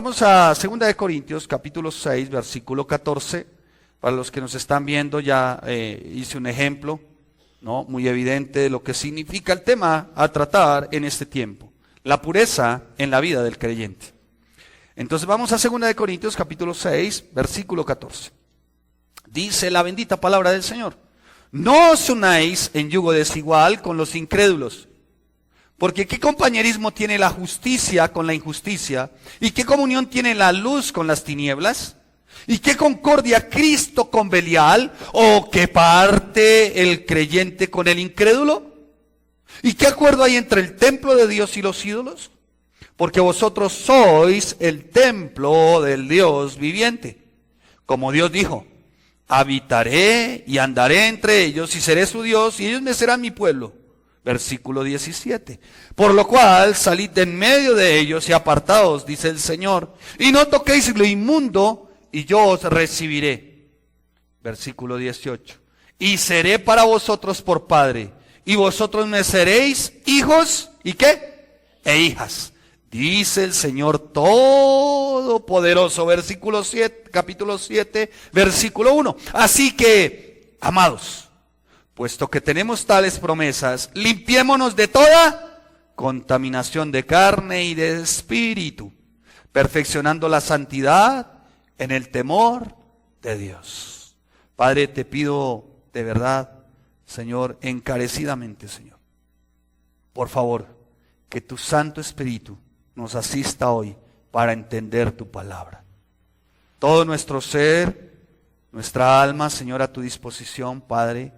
Vamos a 2 de Corintios, capítulo 6, versículo 14. Para los que nos están viendo, ya hice un ejemplo, ¿no?, muy evidente de lo que significa el tema a tratar en este tiempo. La pureza en la vida del creyente. Entonces vamos a 2 de Corintios, capítulo 6, versículo 14. Dice la bendita palabra del Señor: no os unáis en yugo desigual con los incrédulos. Porque ¿qué compañerismo tiene la justicia con la injusticia? ¿Y qué comunión tiene la luz con las tinieblas? ¿Y qué concordia Cristo con Belial? ¿O qué parte el creyente con el incrédulo? ¿Y qué acuerdo hay entre el templo de Dios y los ídolos? Porque vosotros sois el templo del Dios viviente. Como Dios dijo: habitaré y andaré entre ellos y seré su Dios y ellos me serán mi pueblo. Versículo 17. Por lo cual salid de en medio de ellos y apartaos, dice el Señor, y no toquéis lo inmundo, y yo os recibiré. Versículo 18. Y seré para vosotros por padre, y vosotros me seréis hijos, ¿y qué? E hijas, dice el Señor Todopoderoso. Versículo 7, capítulo 7, versículo 1. Así que, amados, puesto que tenemos tales promesas, limpiémonos de toda contaminación de carne y de espíritu, perfeccionando la santidad en el temor de Dios. Padre, te pido de verdad, Señor, encarecidamente, Señor, por favor, que tu Santo Espíritu nos asista hoy para entender tu palabra. Todo nuestro ser, nuestra alma, Señor, a tu disposición, Padre.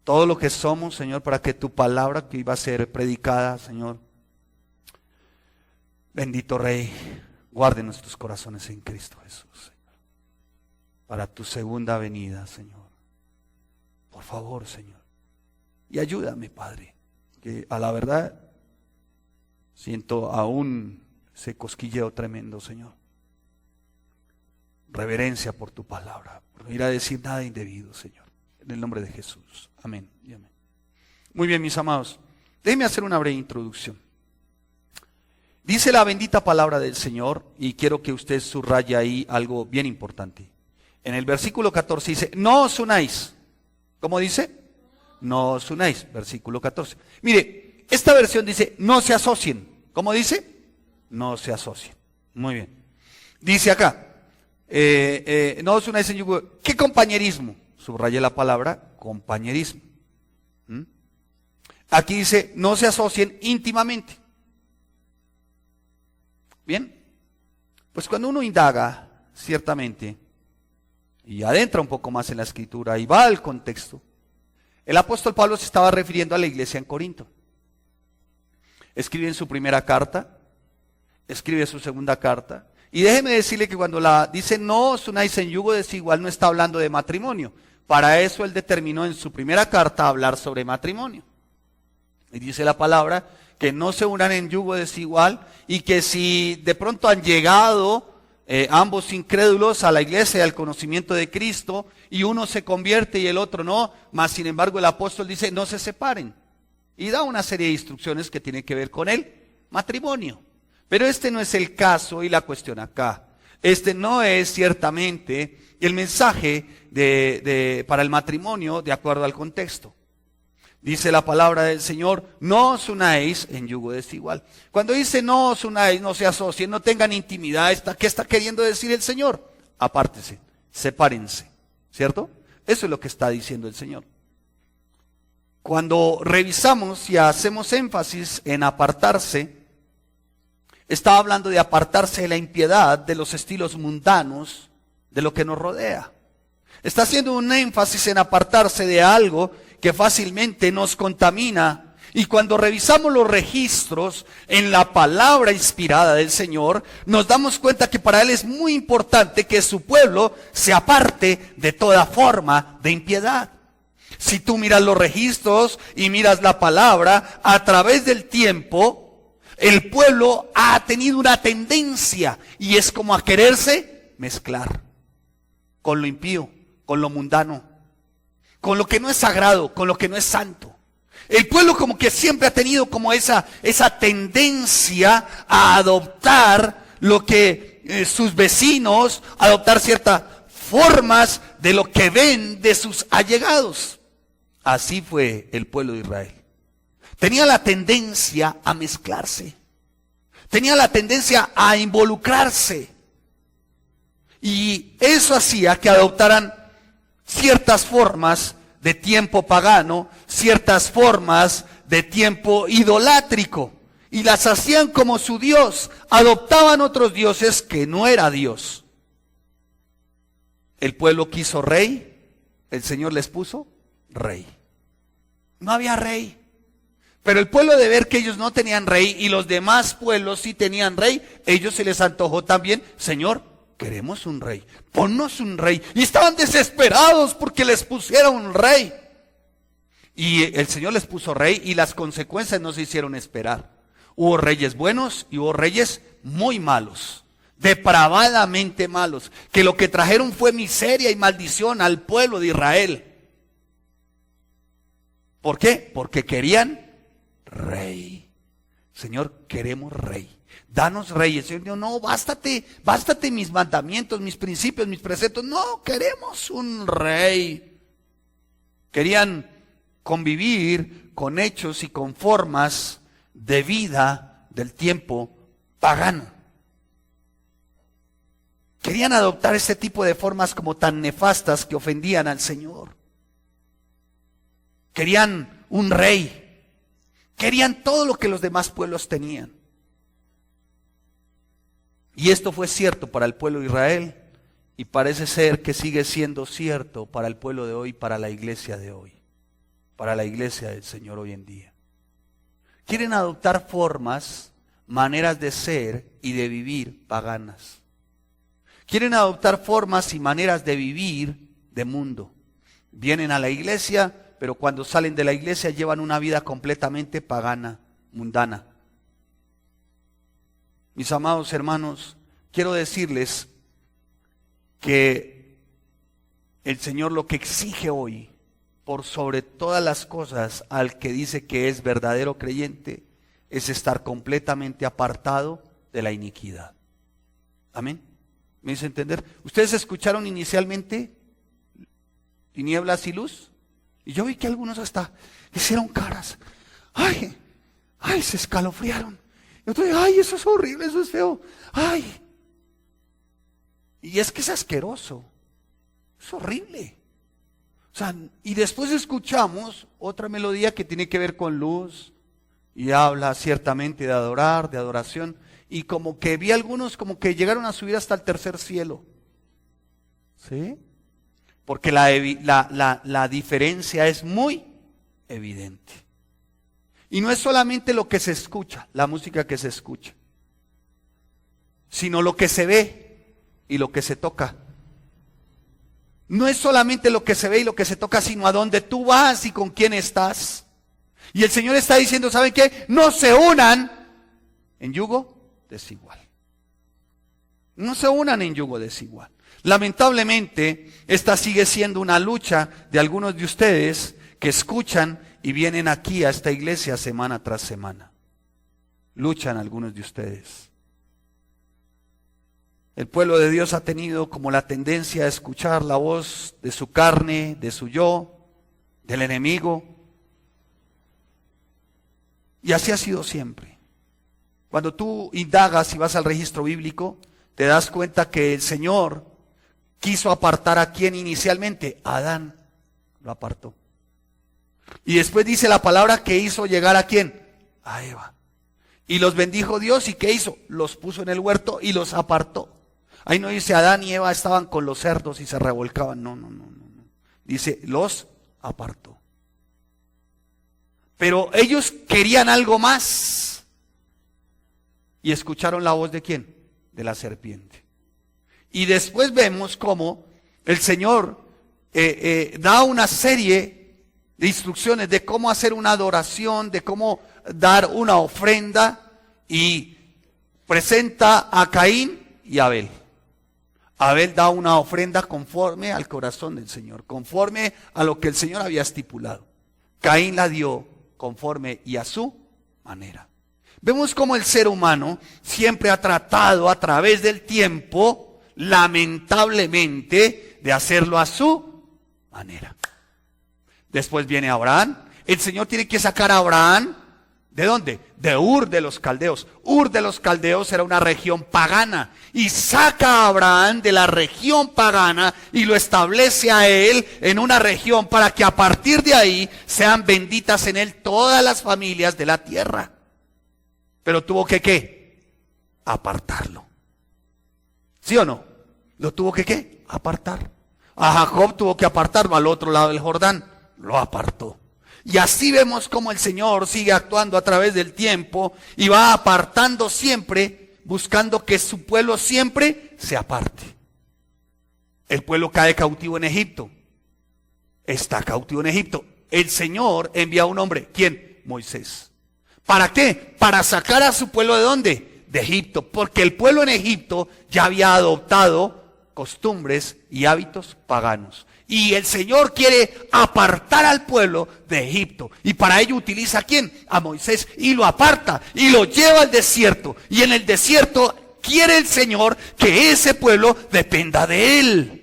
Todo lo que somos, Señor, para que tu palabra que iba a ser predicada, Señor, bendito Rey, guarde nuestros corazones en Cristo Jesús, Señor, para tu segunda venida, Señor. Por favor, Señor, y ayúdame, Padre, que a la verdad siento aún ese cosquilleo tremendo, Señor. Reverencia por tu palabra, por no ir a decir nada indebido, Señor. En el nombre de Jesús. Amén y amén. Muy bien, mis amados. Déjenme hacer una breve introducción. Dice la bendita palabra del Señor, y quiero que usted subraye ahí algo bien importante. En el versículo 14 dice: no os unáis. ¿Cómo dice? No os unáis. Versículo 14. Mire, esta versión dice: no se asocien. ¿Cómo dice? No se asocien. Muy bien. Dice acá: no os unáis en yugo. ¿Qué compañerismo? Subrayé la palabra compañerismo. Aquí dice: no se asocien íntimamente. Bien, pues cuando uno indaga, ciertamente, y adentra un poco más en la escritura y va al contexto, el apóstol Pablo se estaba refiriendo a la iglesia en Corinto. Escribe en su primera carta, escribe su segunda carta, y déjeme decirle que cuando dice no os unáis en yugo desigual, no está hablando de matrimonio. Para eso él determinó en su primera carta hablar sobre matrimonio. Y dice la palabra que no se unan en yugo desigual, y que si de pronto han llegado ambos incrédulos a la iglesia y al conocimiento de Cristo, y uno se convierte y el otro no, mas sin embargo el apóstol dice: no se separen. Y da una serie de instrucciones que tienen que ver con el matrimonio. Pero este no es el caso y la cuestión acá. Este no es ciertamente el mensaje para el matrimonio de acuerdo al contexto. Dice la palabra del Señor: no os unáis en yugo desigual. Cuando dice no os unáis, no se asocien, no tengan intimidad, ¿qué está queriendo decir el Señor? Apártense, sepárense, ¿cierto? Eso es lo que está diciendo el Señor. Cuando revisamos y hacemos énfasis en apartarse, está hablando de apartarse de la impiedad, de los estilos mundanos, de lo que nos rodea. Está haciendo un énfasis en apartarse de algo que fácilmente nos contamina. Y cuando revisamos los registros en la palabra inspirada del Señor, nos damos cuenta que para Él es muy importante que su pueblo se aparte de toda forma de impiedad. Si tú miras los registros y miras la palabra, a través del tiempo, el pueblo ha tenido una tendencia, y es como a quererse mezclar con lo impío, con lo mundano, con lo que no es sagrado, con lo que no es santo. El pueblo como que siempre ha tenido como esa tendencia a adoptar lo que sus vecinos, adoptar ciertas formas de lo que ven de sus allegados. Así fue el pueblo de Israel. Tenía la tendencia a mezclarse. Tenía la tendencia a involucrarse. Y eso hacía que adoptaran ciertas formas de tiempo pagano, ciertas formas de tiempo idolátrico. Y las hacían como su Dios. Adoptaban otros dioses que no era Dios. El pueblo quiso rey. El Señor les puso rey. No había rey. Pero el pueblo, de ver que ellos no tenían rey y los demás pueblos sí tenían rey, ellos se les antojó también: Señor, queremos un rey, ponnos un rey. Y estaban desesperados porque les pusiera un rey. Y el Señor les puso rey, y las consecuencias no se hicieron esperar. Hubo reyes buenos y hubo reyes muy malos, depravadamente malos, que lo que trajeron fue miseria y maldición al pueblo de Israel. ¿Por qué? Porque querían rey. Señor, queremos rey. Danos rey. El Señor dijo: no, bástate mis mandamientos, mis principios, mis preceptos. No, queremos un rey. Querían convivir con hechos y con formas de vida del tiempo pagano. Querían adoptar este tipo de formas como tan nefastas que ofendían al Señor. Querían un rey. Querían todo lo que los demás pueblos tenían. Y esto fue cierto para el pueblo de Israel, y parece ser que sigue siendo cierto para el pueblo de hoy, para la iglesia de hoy, para la iglesia del Señor hoy en día. Quieren adoptar formas, maneras de ser y de vivir paganas. Quieren adoptar formas y maneras de vivir de mundo. Vienen a la iglesia, pero cuando salen de la iglesia llevan una vida completamente pagana, mundana. Mis amados hermanos, quiero decirles que el Señor lo que exige hoy, por sobre todas las cosas, al que dice que es verdadero creyente, es estar completamente apartado de la iniquidad. Amén. ¿Me hizo entender? ¿Ustedes escucharon inicialmente tinieblas y luz? Y yo vi que algunos hasta hicieron caras. Ay, se escalofriaron. Y otros: ay, eso es horrible, eso es feo. Ay. Y es que es asqueroso. Es horrible. O sea, y después escuchamos otra melodía que tiene que ver con luz. Y habla ciertamente de adorar, de adoración. Y como que vi algunos como que llegaron a subir hasta el tercer cielo. ¿Sí? Porque la diferencia es muy evidente. Y no es solamente lo que se escucha, la música que se escucha, sino lo que se ve y lo que se toca. No es solamente lo que se ve y lo que se toca, sino a dónde tú vas y con quién estás. Y el Señor está diciendo: ¿saben qué? No se unan en yugo desigual. No se unan en yugo desigual. Lamentablemente, esta sigue siendo una lucha de algunos de ustedes que escuchan y vienen aquí a esta iglesia semana tras semana. Luchan algunos de ustedes. El pueblo de Dios ha tenido como la tendencia a escuchar la voz de su carne, de su yo, del enemigo. Y así ha sido siempre. Cuando tú indagas y vas al registro bíblico, te das cuenta que el Señor quiso apartar a quién inicialmente. A Adán lo apartó. Y después dice la palabra que hizo llegar a quién. A Eva. Y los bendijo Dios, ¿y qué hizo? Los puso en el huerto y los apartó. Ahí no dice Adán y Eva estaban con los cerdos y se revolcaban. No. Dice, los apartó. Pero ellos querían algo más. Y escucharon la voz de quién. De la serpiente. Y después vemos cómo el Señor da una serie de instrucciones de cómo hacer una adoración, de cómo dar una ofrenda, y presenta a Caín y a Abel. Abel da una ofrenda conforme al corazón del Señor, conforme a lo que el Señor había estipulado. Caín la dio conforme y a su manera. Vemos cómo el ser humano siempre ha tratado a través del tiempo, lamentablemente, de hacerlo a su manera. Después viene Abraham. El Señor tiene que sacar a Abraham, ¿de dónde? De Ur de los Caldeos. Ur de los Caldeos era una región pagana. Y saca a Abraham de la región pagana y lo establece a él en una región para que a partir de ahí sean benditas en él todas las familias de la tierra. Pero tuvo que, ¿qué? Apartarlo. ¿Sí o no? Lo tuvo que, ¿qué? Apartar. A Jacob tuvo que apartarlo al otro lado del Jordán. Lo apartó. Y así vemos cómo el Señor sigue actuando a través del tiempo y va apartando siempre, buscando que su pueblo siempre se aparte. El pueblo cae cautivo en Egipto. Está cautivo en Egipto. El Señor envía a un hombre. ¿Quién? Moisés. ¿Para qué? Para sacar a su pueblo, ¿de dónde? De Egipto. Porque el pueblo en Egipto ya había adoptado costumbres y hábitos paganos. Y el Señor quiere apartar al pueblo de Egipto. Y para ello utiliza ¿a quién? A Moisés. Y lo aparta y lo lleva al desierto. Y en el desierto quiere el Señor que ese pueblo dependa de él.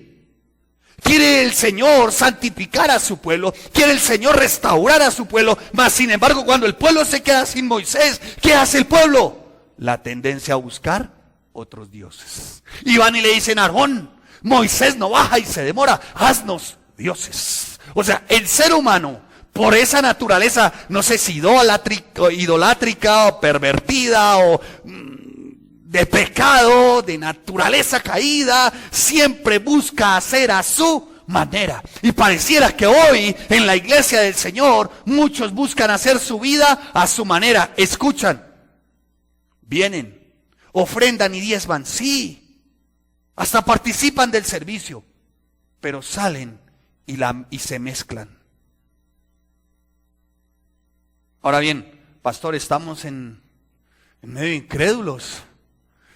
Quiere el Señor santificar a su pueblo. Quiere el Señor restaurar a su pueblo. Mas sin embargo, cuando el pueblo se queda sin Moisés, ¿qué hace el pueblo? La tendencia a buscar otros dioses. Y van y le dicen a Aarón: Moisés no baja y se demora, haznos dioses. O sea, el ser humano, por esa naturaleza, no sé si idolátrica o pervertida o de pecado, de naturaleza caída, siempre busca hacer a su manera. Y pareciera que hoy en la iglesia del Señor muchos buscan hacer su vida a su manera. Escuchan, vienen, ofrendan y diezman, sí. Hasta participan del servicio, pero salen y se mezclan. Ahora bien, pastor, estamos en medio incrédulos.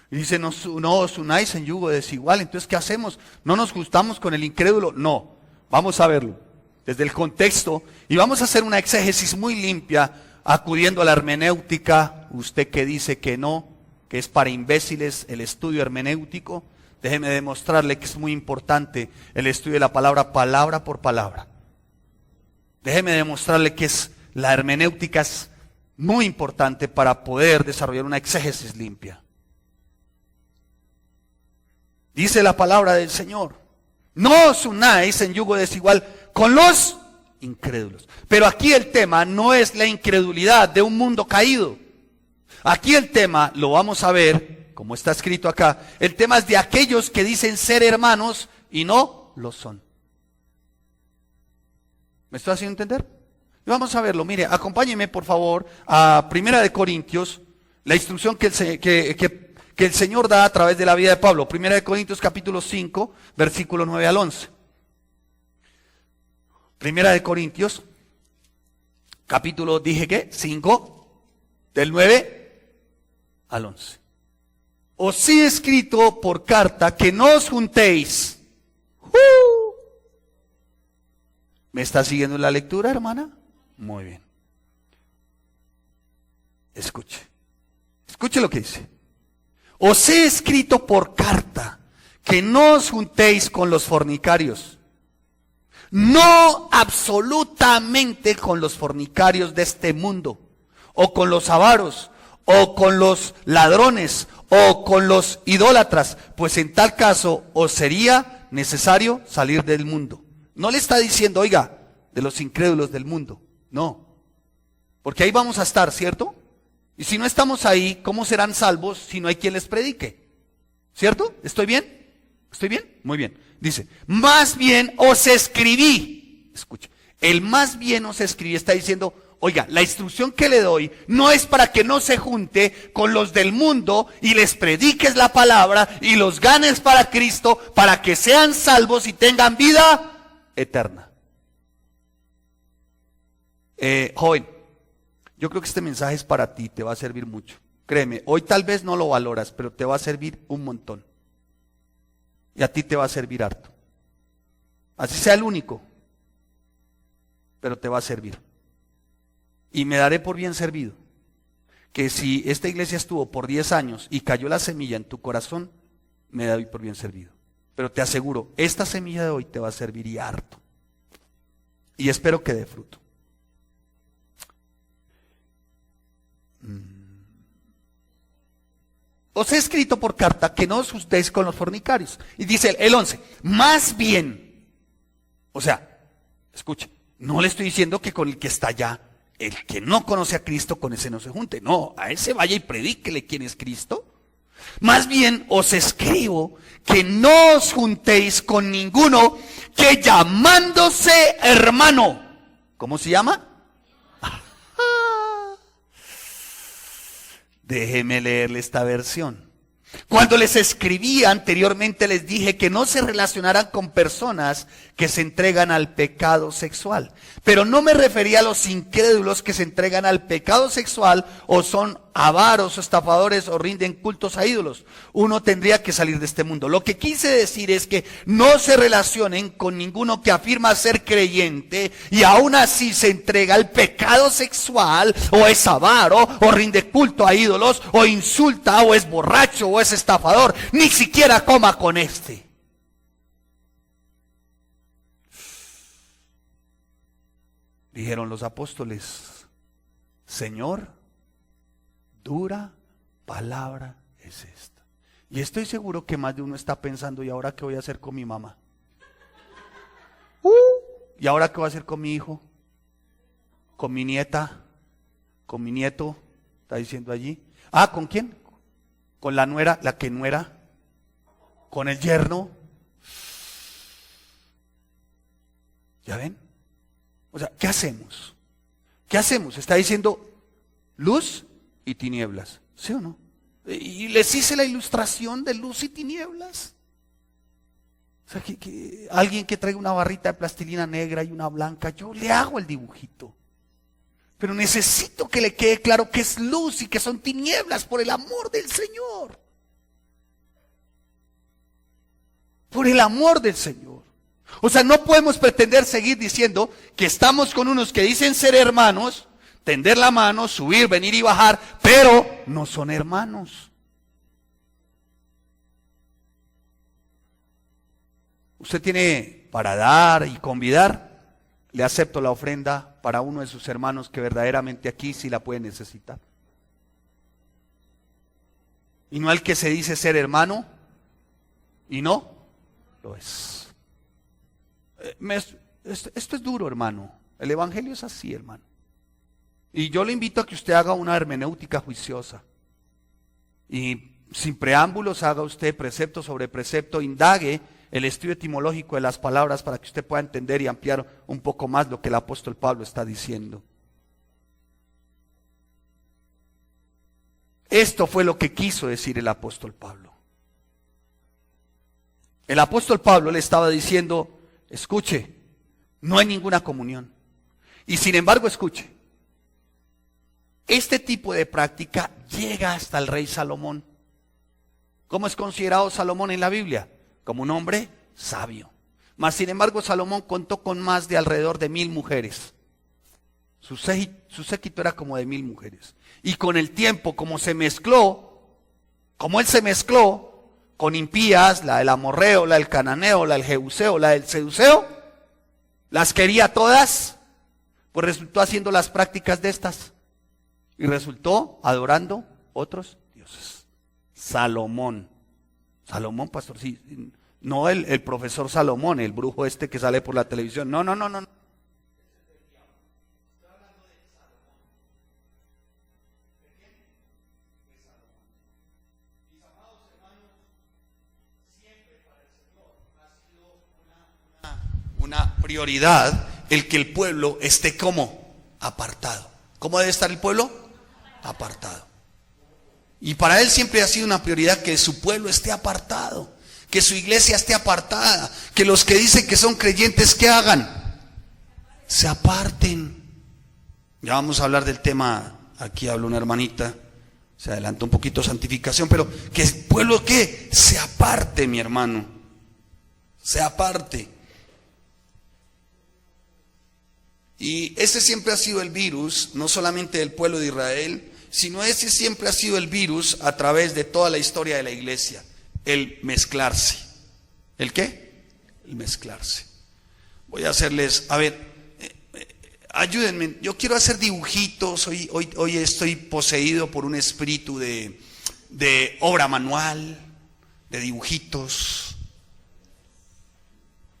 Y dice, no os unáis en yugo desigual. Entonces, ¿qué hacemos? ¿No nos juntamos con el incrédulo? No, vamos a verlo desde el contexto y vamos a hacer una exégesis muy limpia, acudiendo a la hermenéutica. Usted que dice que no, que es para imbéciles el estudio hermenéutico, déjeme demostrarle que es muy importante el estudio de la palabra, palabra por palabra. Déjeme demostrarle que la hermenéutica es muy importante para poder desarrollar una exégesis limpia. Dice la palabra del Señor: no os unáis en yugo desigual con los incrédulos. Pero aquí el tema no es la incredulidad de un mundo caído. Aquí el tema, lo vamos a ver, como está escrito acá, el tema es de aquellos que dicen ser hermanos y no lo son. ¿Me estoy haciendo entender? Y vamos a verlo. Mire, acompáñeme por favor a 1 Corintios, la instrucción que el Señor da a través de la vida de Pablo. 1 Corintios capítulo 5, versículo 9 al 11. 1 Corintios, capítulo, dije que, 5, del 9 al 11. Os he escrito por carta que no os juntéis. ¿Me está siguiendo la lectura, hermana? Muy bien. Escuche lo que dice. Os he escrito por carta que no os juntéis con los fornicarios. No absolutamente con los fornicarios de este mundo, o con los avaros, o con los ladrones, o con los idólatras, pues en tal caso os sería necesario salir del mundo. No le está diciendo, oiga, de los incrédulos del mundo, no. Porque ahí vamos a estar, ¿cierto? Y si no estamos ahí, ¿cómo serán salvos si no hay quien les predique? ¿Cierto? ¿Estoy bien? ¿Estoy bien? Muy bien. Dice, más bien os escribí. Escucha, el más bien os escribí está diciendo, oiga, la instrucción que le doy no es para que no se junte con los del mundo y les prediques la palabra y los ganes para Cristo, para que sean salvos y tengan vida eterna. Joven, yo creo que este mensaje es para ti, te va a servir mucho. Créeme, hoy tal vez no lo valoras, pero te va a servir un montón. Y a ti te va a servir harto. Así sea el único, pero te va a servir. Y me daré por bien servido. que si esta iglesia estuvo por 10 años y cayó la semilla en tu corazón, me doy por bien servido. Pero te aseguro, esta semilla de hoy te va a servir y harto. Y espero que dé fruto. Os he escrito por carta que no os juntéis con los fornicarios. Y dice el 11, más bien, o sea, escuche, no le estoy diciendo que con el que está allá, el que no conoce a Cristo, con ese no se junte. No, a ese vaya y predíquele quién es Cristo. Más bien os escribo que no os juntéis con ninguno que llamándose hermano, ¿cómo se llama? Déjeme leerle esta versión. Cuando les escribía anteriormente les dije que no se relacionaran con personas que se entregan al pecado sexual. Pero no me refería a los incrédulos que se entregan al pecado sexual o son avaros o estafadores o rinden cultos a ídolos. Uno tendría que salir de este mundo. Lo que quise decir es que no se relacionen con ninguno que afirma ser creyente y aún así se entrega al pecado sexual o es avaro o rinde culto a ídolos o insulta o es borracho o es estafador. Ni siquiera coma con este. Dijeron los apóstoles, Señor, dura palabra es esta. Y estoy seguro que más de uno está pensando, ¿y ahora qué voy a hacer con mi mamá? ¿Y ahora qué voy a hacer con mi hijo? ¿Con mi nieta? ¿Con mi nieto? Está diciendo allí. Ah, ¿con quién? ¿Con la nuera? ¿La que nuera? ¿Con el yerno? ¿Ya ven? O sea, ¿qué hacemos? ¿Qué hacemos? Está diciendo luz y tinieblas, ¿sí o no? Y les hice la ilustración de luz y tinieblas. O sea, que alguien que traiga una barrita de plastilina negra y una blanca, yo le hago el dibujito. Pero necesito que le quede claro que es luz y que son tinieblas por el amor del Señor. Por el amor del Señor. O sea, no podemos pretender seguir diciendo que estamos con unos que dicen ser hermanos, tender la mano, subir, venir y bajar, pero no son hermanos. Usted tiene para dar y convidar, le acepto la ofrenda para uno de sus hermanos que verdaderamente aquí sí la puede necesitar. Y no al que se dice ser hermano y no lo es. Esto es duro, hermano. El evangelio es así, hermano. Y yo le invito a que usted haga una hermenéutica juiciosa. Y sin preámbulos haga usted precepto sobre precepto, indague el estudio etimológico de las palabras para que usted pueda entender y ampliar un poco más lo que el apóstol Pablo está diciendo. Esto fue lo que quiso decir el apóstol Pablo. El apóstol Pablo le estaba diciendo, escuche, no hay ninguna comunión. Y sin embargo, escuche, este tipo de práctica llega hasta el rey Salomón. ¿Cómo es considerado Salomón en la Biblia? Como un hombre sabio. Mas sin embargo, Salomón contó con más de alrededor de 1000 mujeres. Su séquito era como de 1000 mujeres. Y con el tiempo, como él se mezcló con impías, la del amorreo, la del cananeo, la del jebuseo, la del seduceo, las quería todas, pues resultó haciendo las prácticas de estas y resultó adorando otros dioses. Salomón, pastor, sí, no el profesor Salomón, el brujo este que sale por la televisión, no. Una prioridad el que el pueblo esté como apartado. ¿Cómo debe estar el pueblo? Apartado. Y para él siempre ha sido una prioridad que su pueblo esté apartado, que su iglesia esté apartada, que los que dicen que son creyentes, ¿qué hagan? Se aparten. Ya vamos a hablar del tema, aquí habla una hermanita, se adelantó un poquito santificación, pero que el pueblo ¿qué? Se aparte, mi hermano, se aparte. Y ese siempre ha sido el virus, no solamente del pueblo de Israel, sino ese siempre ha sido el virus a través de toda la historia de la iglesia, el mezclarse. ¿El qué? El mezclarse. Voy a hacerles, a ver, ayúdenme, yo quiero hacer dibujitos, hoy estoy poseído por un espíritu de obra manual, de dibujitos,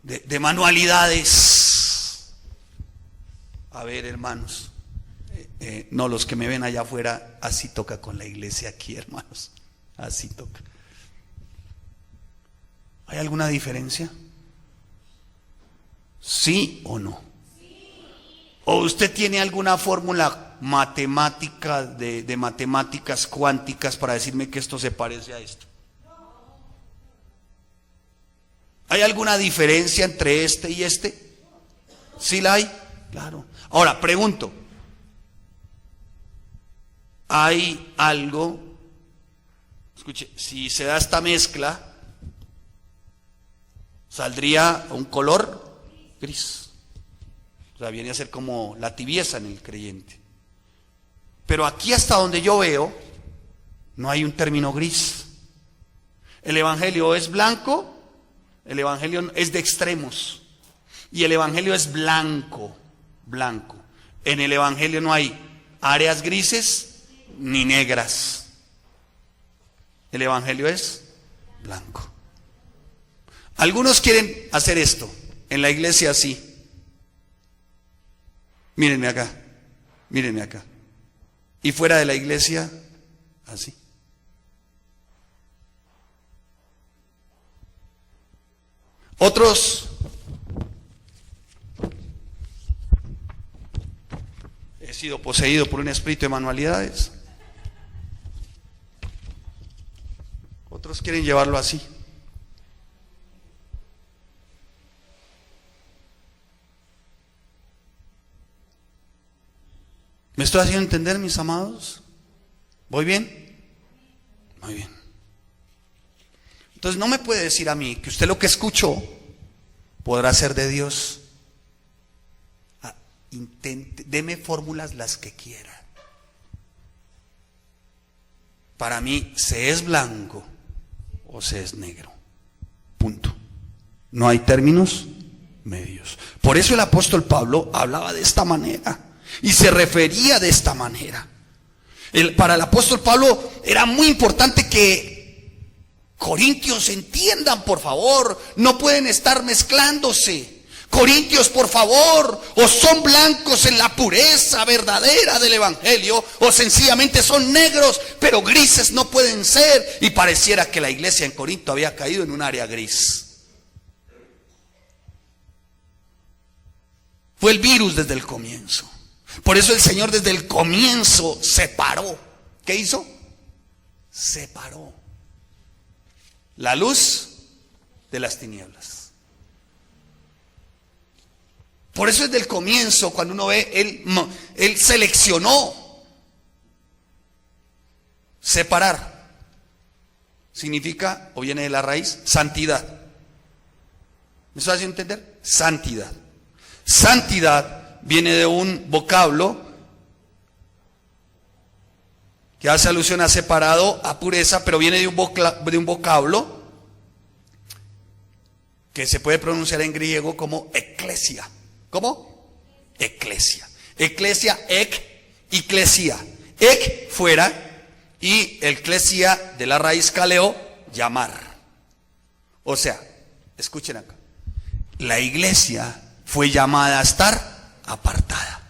de manualidades. A ver, hermanos, no, los que me ven allá afuera, así toca con la iglesia aquí, hermanos, así toca. ¿Hay alguna diferencia? ¿Sí o no? ¿O usted tiene alguna fórmula matemática de matemáticas cuánticas para decirme que esto se parece a esto? ¿Hay alguna diferencia entre este y este? ¿Sí la hay? Claro. Ahora, pregunto, ¿hay algo? Escuche, si se da esta mezcla, saldría un color gris. O sea, viene a ser como la tibieza en el creyente. Pero aquí hasta donde yo veo, no hay un término gris. El evangelio es blanco, el evangelio es de extremos. Y el evangelio es blanco, blanco. En el evangelio no hay áreas grises ni negras. El evangelio es blanco. Algunos quieren hacer esto en la iglesia así. Mírenme acá, mírenme acá. Y fuera de la iglesia, así. Otros, he sido poseído por un espíritu de manualidades. Otros quieren llevarlo así. ¿Me estoy haciendo entender, mis amados? ¿Voy bien? Muy bien. Entonces no me puede decir a mí que usted lo que escuchó podrá ser de Dios. Intente, deme fórmulas las que quiera. Para mí, se es blanco o se es negro. Punto. No hay términos medios. Por eso el apóstol Pablo hablaba de esta manera. Y se refería de esta manera. Para el apóstol Pablo era muy importante que Corintios entiendan, por favor, no pueden estar mezclándose. Corintios, por favor, o son blancos en la pureza verdadera del evangelio, o sencillamente son negros, pero grises no pueden ser. Y pareciera que la iglesia en Corinto había caído en un área gris. Fue el virus desde el comienzo. Por eso el Señor desde el comienzo separó. ¿Qué hizo? Separó la luz de las tinieblas. Por eso desde el comienzo, cuando uno ve, Él seleccionó separar. Significa, o viene de la raíz, santidad. ¿Me estoy haciendo entender? Santidad. Santidad viene de un vocablo que hace alusión a separado, a pureza, pero viene de un vocablo que se puede pronunciar en griego como eclesia. ¿Cómo? Eclesia. Eclesia, eclesia. Ek, fuera, y eclesia de la raíz kaleo, llamar. O sea, escuchen acá. La iglesia fue llamada a estar apartada.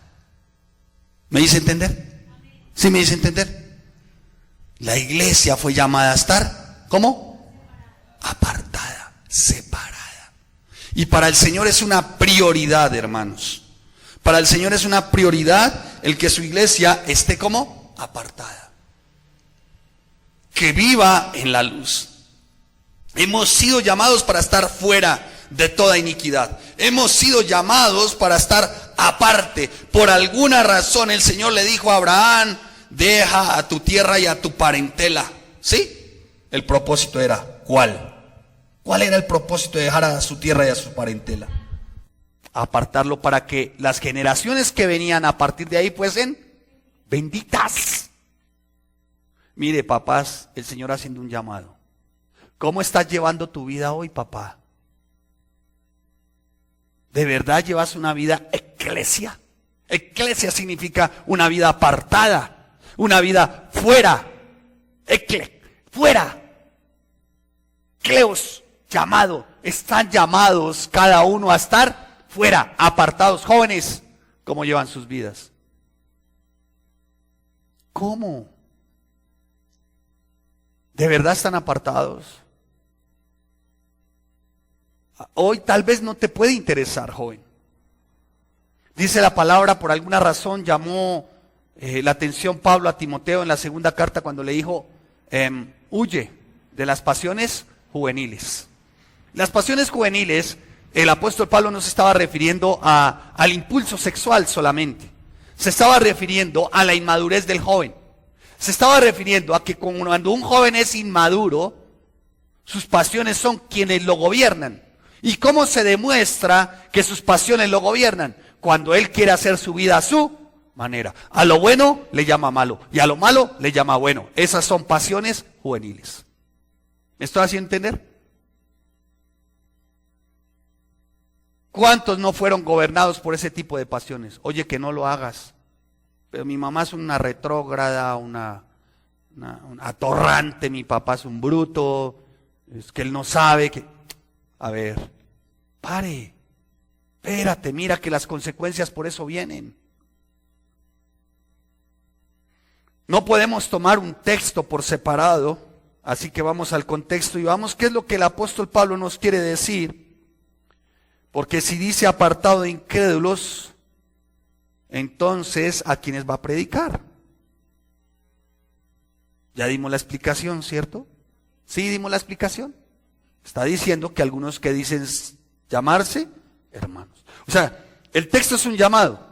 ¿Me dice entender? ¿Sí me dice entender? La iglesia fue llamada a estar, ¿cómo? Apartada, separada. Y para el Señor es una prioridad, hermanos. Para el Señor es una prioridad el que su iglesia esté como apartada. Que viva en la luz. Hemos sido llamados para estar fuera de toda iniquidad. Hemos sido llamados para estar aparte. Por alguna razón el Señor le dijo a Abraham: deja a tu tierra y a tu parentela. ¿Sí? El propósito era, ¿cuál? ¿Cuál era el propósito de dejar a su tierra y a su parentela? Apartarlo para que las generaciones que venían a partir de ahí fuesen benditas. Mire, papás, el Señor haciendo un llamado. ¿Cómo estás llevando tu vida hoy, papá? ¿De verdad llevas una vida eclesia? Eclesia significa una vida apartada, una vida fuera. Fuera. Cleos, llamado. Están llamados cada uno a estar fuera, apartados. Jóvenes, ¿cómo llevan sus vidas? ¿Cómo? ¿De verdad están apartados? Hoy tal vez no te puede interesar, joven. Dice la palabra, por alguna razón llamó la atención Pablo a Timoteo en la segunda carta cuando le dijo, huye de las pasiones juveniles. Las pasiones juveniles, el apóstol Pablo no se estaba refiriendo al impulso sexual solamente. Se estaba refiriendo a la inmadurez del joven. Se estaba refiriendo a que cuando un joven es inmaduro, sus pasiones son quienes lo gobiernan. ¿Y cómo se demuestra que sus pasiones lo gobiernan? Cuando él quiere hacer su vida a su manera. A lo bueno le llama malo y a lo malo le llama bueno. Esas son pasiones juveniles. ¿Me estoy haciendo entender? ¿Cuántos no fueron gobernados por ese tipo de pasiones? Oye, que no lo hagas. Pero mi mamá es una retrógrada, una atorrante, mi papá es un bruto, es que él no sabe que... A ver, pare, espérate, mira que las consecuencias por eso vienen. No podemos tomar un texto por separado, así que vamos al contexto y vamos, ¿qué es lo que el apóstol Pablo nos quiere decir? Porque si dice apartado de incrédulos, entonces, ¿a quiénes va a predicar? Ya dimos la explicación, ¿cierto? Sí, dimos la explicación. Está diciendo que algunos que dicen llamarse hermanos. O sea, el texto es un llamado.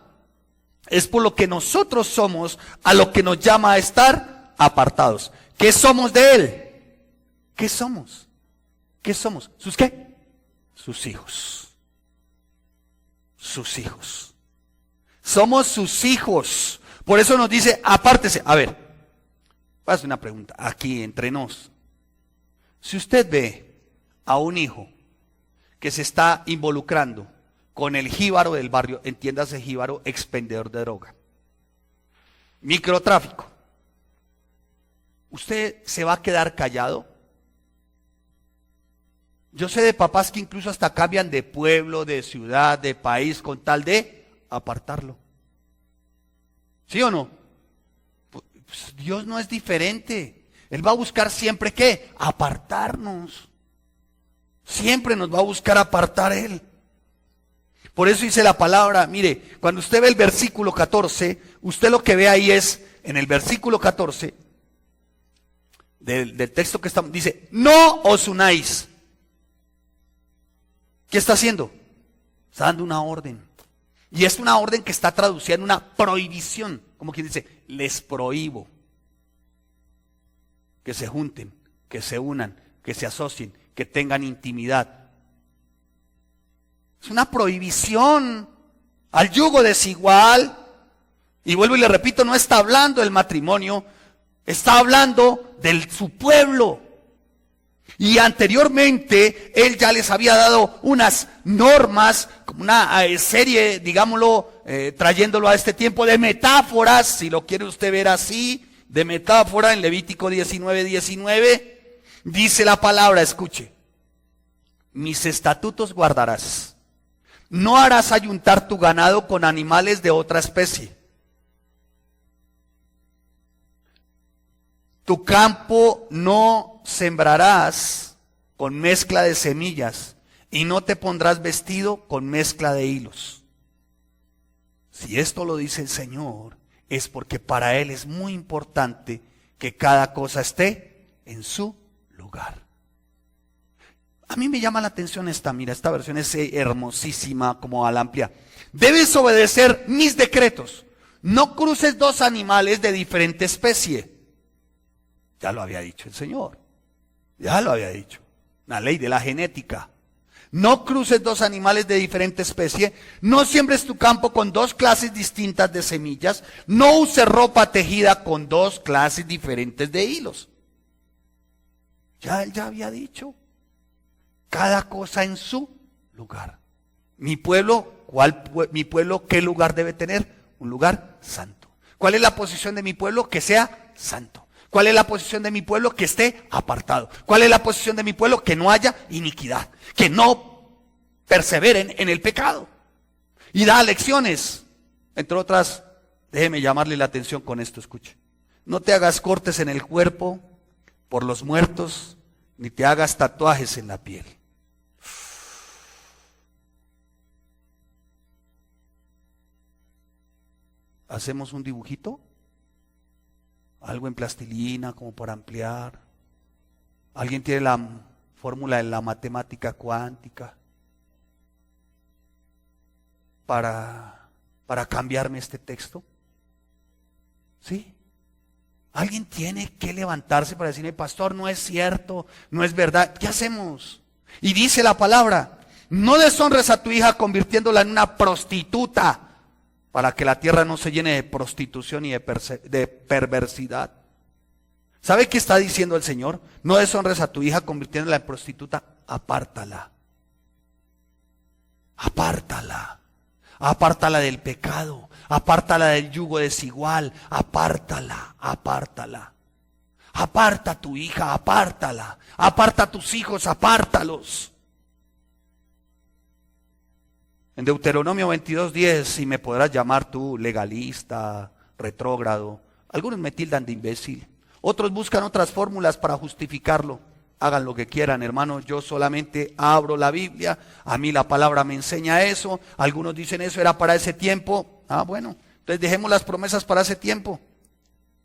Es por lo que nosotros somos a lo que nos llama a estar apartados. ¿Qué somos de Él? ¿Qué somos? ¿Qué somos? ¿Sus qué? Sus hijos. Sus hijos. Somos sus hijos. Por eso nos dice, apártese. A ver, voy a hacer una pregunta aquí entre nos. Si usted ve a un hijo que se está involucrando con el jíbaro del barrio, entiéndase jíbaro, expendedor de droga, microtráfico, ¿usted se va a quedar callado? Yo sé de papás que incluso hasta cambian de pueblo, de ciudad, de país, con tal de apartarlo. ¿Sí o no? Pues Dios no es diferente. Él va a buscar siempre ¿qué? Apartarnos. Siempre nos va a buscar apartar Él. Por eso dice la palabra, mire, cuando usted ve el versículo 14, usted lo que ve ahí es, en el versículo 14, del texto que estamos, dice, no os unáis. ¿Qué está haciendo? Está dando una orden. Y es una orden que está traducida en una prohibición. Como quien dice, les prohíbo que se junten, que se unan, que se asocien, que tengan intimidad. Es una prohibición al yugo desigual. Y vuelvo y le repito, no está hablando del matrimonio, está hablando de su pueblo. Y anteriormente él ya les había dado unas normas, como una serie, digámoslo, trayéndolo a este tiempo de metáforas, si lo quiere usted ver así, de metáfora en Levítico 19:19, dice la palabra, escuche, mis estatutos guardarás, no harás ayuntar tu ganado con animales de otra especie. Tu campo no sembrarás con mezcla de semillas y no te pondrás vestido con mezcla de hilos. Si esto lo dice el Señor, es porque para Él es muy importante que cada cosa esté en su lugar. A mí me llama la atención esta versión es hermosísima como al amplia. Debes obedecer mis decretos. No cruces dos animales de diferente especie. Ya lo había dicho el Señor. Ya lo había dicho. La ley de la genética. No cruces dos animales de diferente especie. No siembres tu campo con dos clases distintas de semillas. No uses ropa tejida con dos clases diferentes de hilos. Ya él ya había dicho. Cada cosa en su lugar. Mi pueblo, ¿qué lugar debe tener? Un lugar santo. ¿Cuál es la posición de mi pueblo? Que sea santo. ¿Cuál es la posición de mi pueblo? Que esté apartado. ¿Cuál es la posición de mi pueblo? Que no haya iniquidad. Que no perseveren en el pecado. Y da lecciones. Entre otras, déjeme llamarle la atención con esto, escuche. No te hagas cortes en el cuerpo por los muertos, ni te hagas tatuajes en la piel. ¿Hacemos un dibujito? Algo en plastilina como para ampliar. ¿Alguien tiene la fórmula de la matemática cuántica para cambiarme este texto? ¿Sí? Alguien tiene que levantarse para decirme, pastor, no es cierto, no es verdad. ¿Qué hacemos? Y dice la palabra, no deshonres a tu hija convirtiéndola en una prostituta, para que la tierra no se llene de prostitución y de perversidad. ¿Sabe qué está diciendo el Señor? No deshonres a tu hija convirtiéndola en prostituta, apártala. Apártala. Apártala del pecado. Apártala del yugo desigual. Apártala. Apártala. Aparta a tu hija, apártala. Aparta a tus hijos, apártalos. En Deuteronomio 22:10, y me podrás llamar tú legalista, retrógrado. Algunos me tildan de imbécil. Otros buscan otras fórmulas para justificarlo. Hagan lo que quieran, hermanos. Yo solamente abro la Biblia. A mí la palabra me enseña eso. Algunos dicen eso era para ese tiempo. Bueno, entonces dejemos las promesas para ese tiempo.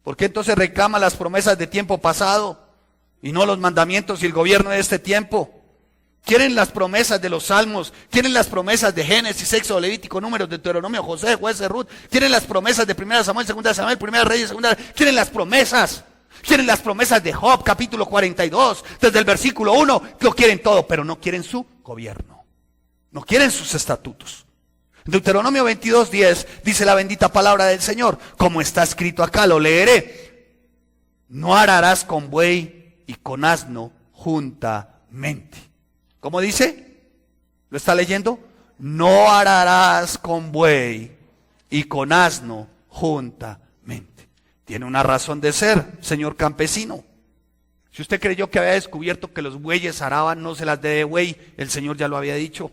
¿Por qué entonces reclama las promesas de tiempo pasado y no los mandamientos y el gobierno de este tiempo? Quieren las promesas de los salmos, quieren las promesas de Génesis, Éxodo, Levítico, Números, Deuteronomio, José, Jueces, Ruth, quieren las promesas de 1 Samuel, 2 Samuel, 1 Reyes, 2, quieren las promesas de Job, capítulo 42, desde el versículo 1, lo quieren todo, pero no quieren su gobierno, no quieren sus estatutos. En Deuteronomio 22:10 dice la bendita palabra del Señor, como está escrito acá, lo leeré, no ararás con buey y con asno juntamente. ¿Cómo dice? ¿Lo está leyendo? No ararás con buey y con asno juntamente. Tiene una razón de ser, señor campesino. Si usted creyó que había descubierto que los bueyes araban, no se las dé de buey, el Señor ya lo había dicho.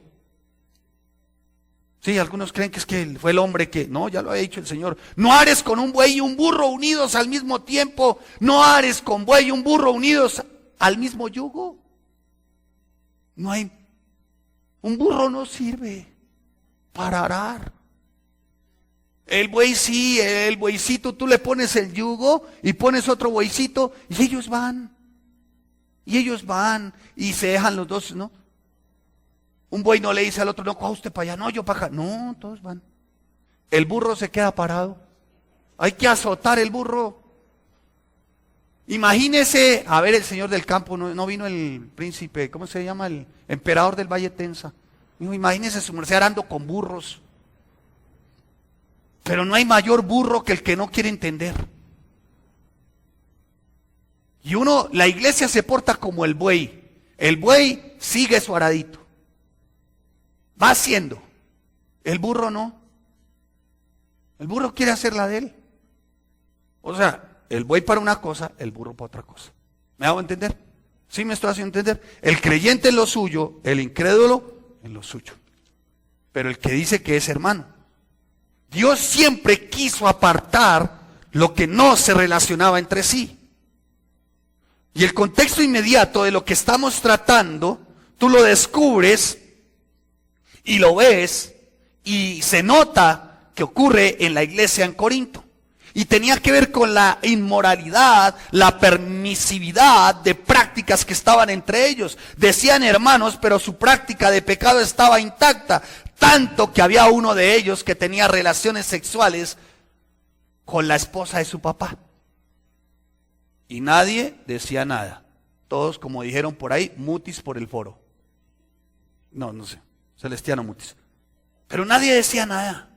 Sí, algunos creen que es que fue el hombre que... No, ya lo había dicho el Señor. No ares con un buey y un burro unidos al mismo tiempo. No ares con buey y un burro unidos al mismo yugo. No hay, un burro no sirve para arar. El buey sí, el bueycito, tú le pones el yugo y pones otro bueycito y ellos van. Y se dejan los dos, ¿no? Un buey no le dice al otro, no, coja usted para allá, no, yo para acá. No, todos van. El burro se queda parado. Hay que azotar el burro. Imagínese, a ver, el señor del campo, no vino el príncipe, ¿cómo se llama? El emperador del Valle Tensa. Dijo, imagínese su merced arando con burros. Pero no hay mayor burro que el que no quiere entender. Y la iglesia se porta como el buey. El buey sigue su aradito. Va haciendo. El burro no. El burro quiere hacer la de él. O sea, el buey para una cosa, el burro para otra cosa. ¿Me hago entender? ¿Sí me estoy haciendo entender? El creyente en lo suyo, el incrédulo en lo suyo. Pero el que dice que es hermano. Dios siempre quiso apartar lo que no se relacionaba entre sí. Y el contexto inmediato de lo que estamos tratando, tú lo descubres y lo ves y se nota que ocurre en la iglesia en Corinto. Y tenía que ver con la inmoralidad, la permisividad de prácticas que estaban entre ellos. Decían hermanos, pero su práctica de pecado estaba intacta. Tanto que había uno de ellos que tenía relaciones sexuales con la esposa de su papá. Y nadie decía nada. Todos, como dijeron por ahí, mutis por el foro. no sé, Celestiano Mutis. Pero nadie decía nada.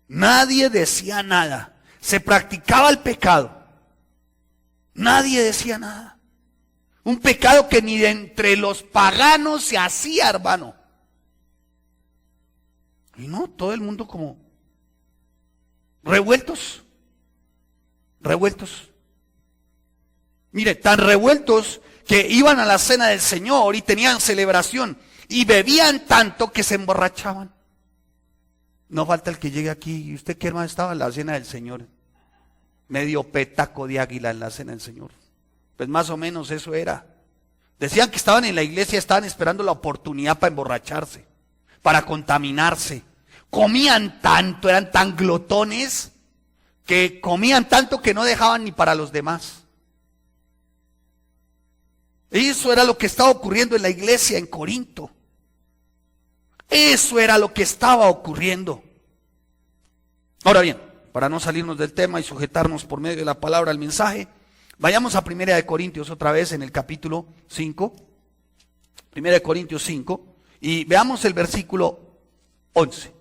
Nadie decía nada. Se practicaba el pecado. Nadie decía nada. Un pecado que ni de entre los paganos se hacía, hermano. Y no, todo el mundo como revueltos. Revueltos. Mire, tan revueltos que iban a la cena del Señor y tenían celebración y bebían tanto que se emborrachaban. No falta el que llegue aquí. ¿Y usted qué, hermano, estaba en la cena del Señor? Medio petaco de águila en la cena del Señor. Pues más o menos eso era. Decían que estaban en la iglesia, estaban esperando la oportunidad para emborracharse, para contaminarse. Comían tanto, eran tan glotones, que comían tanto que no dejaban ni para los demás. Eso era lo que estaba ocurriendo en la iglesia en Corinto. Eso era lo que estaba ocurriendo. Ahora bien, para no salirnos del tema y sujetarnos por medio de la palabra al mensaje, vayamos a 1 de Corintios otra vez en el capítulo 5. 1 de Corintios 5 y veamos el versículo 11.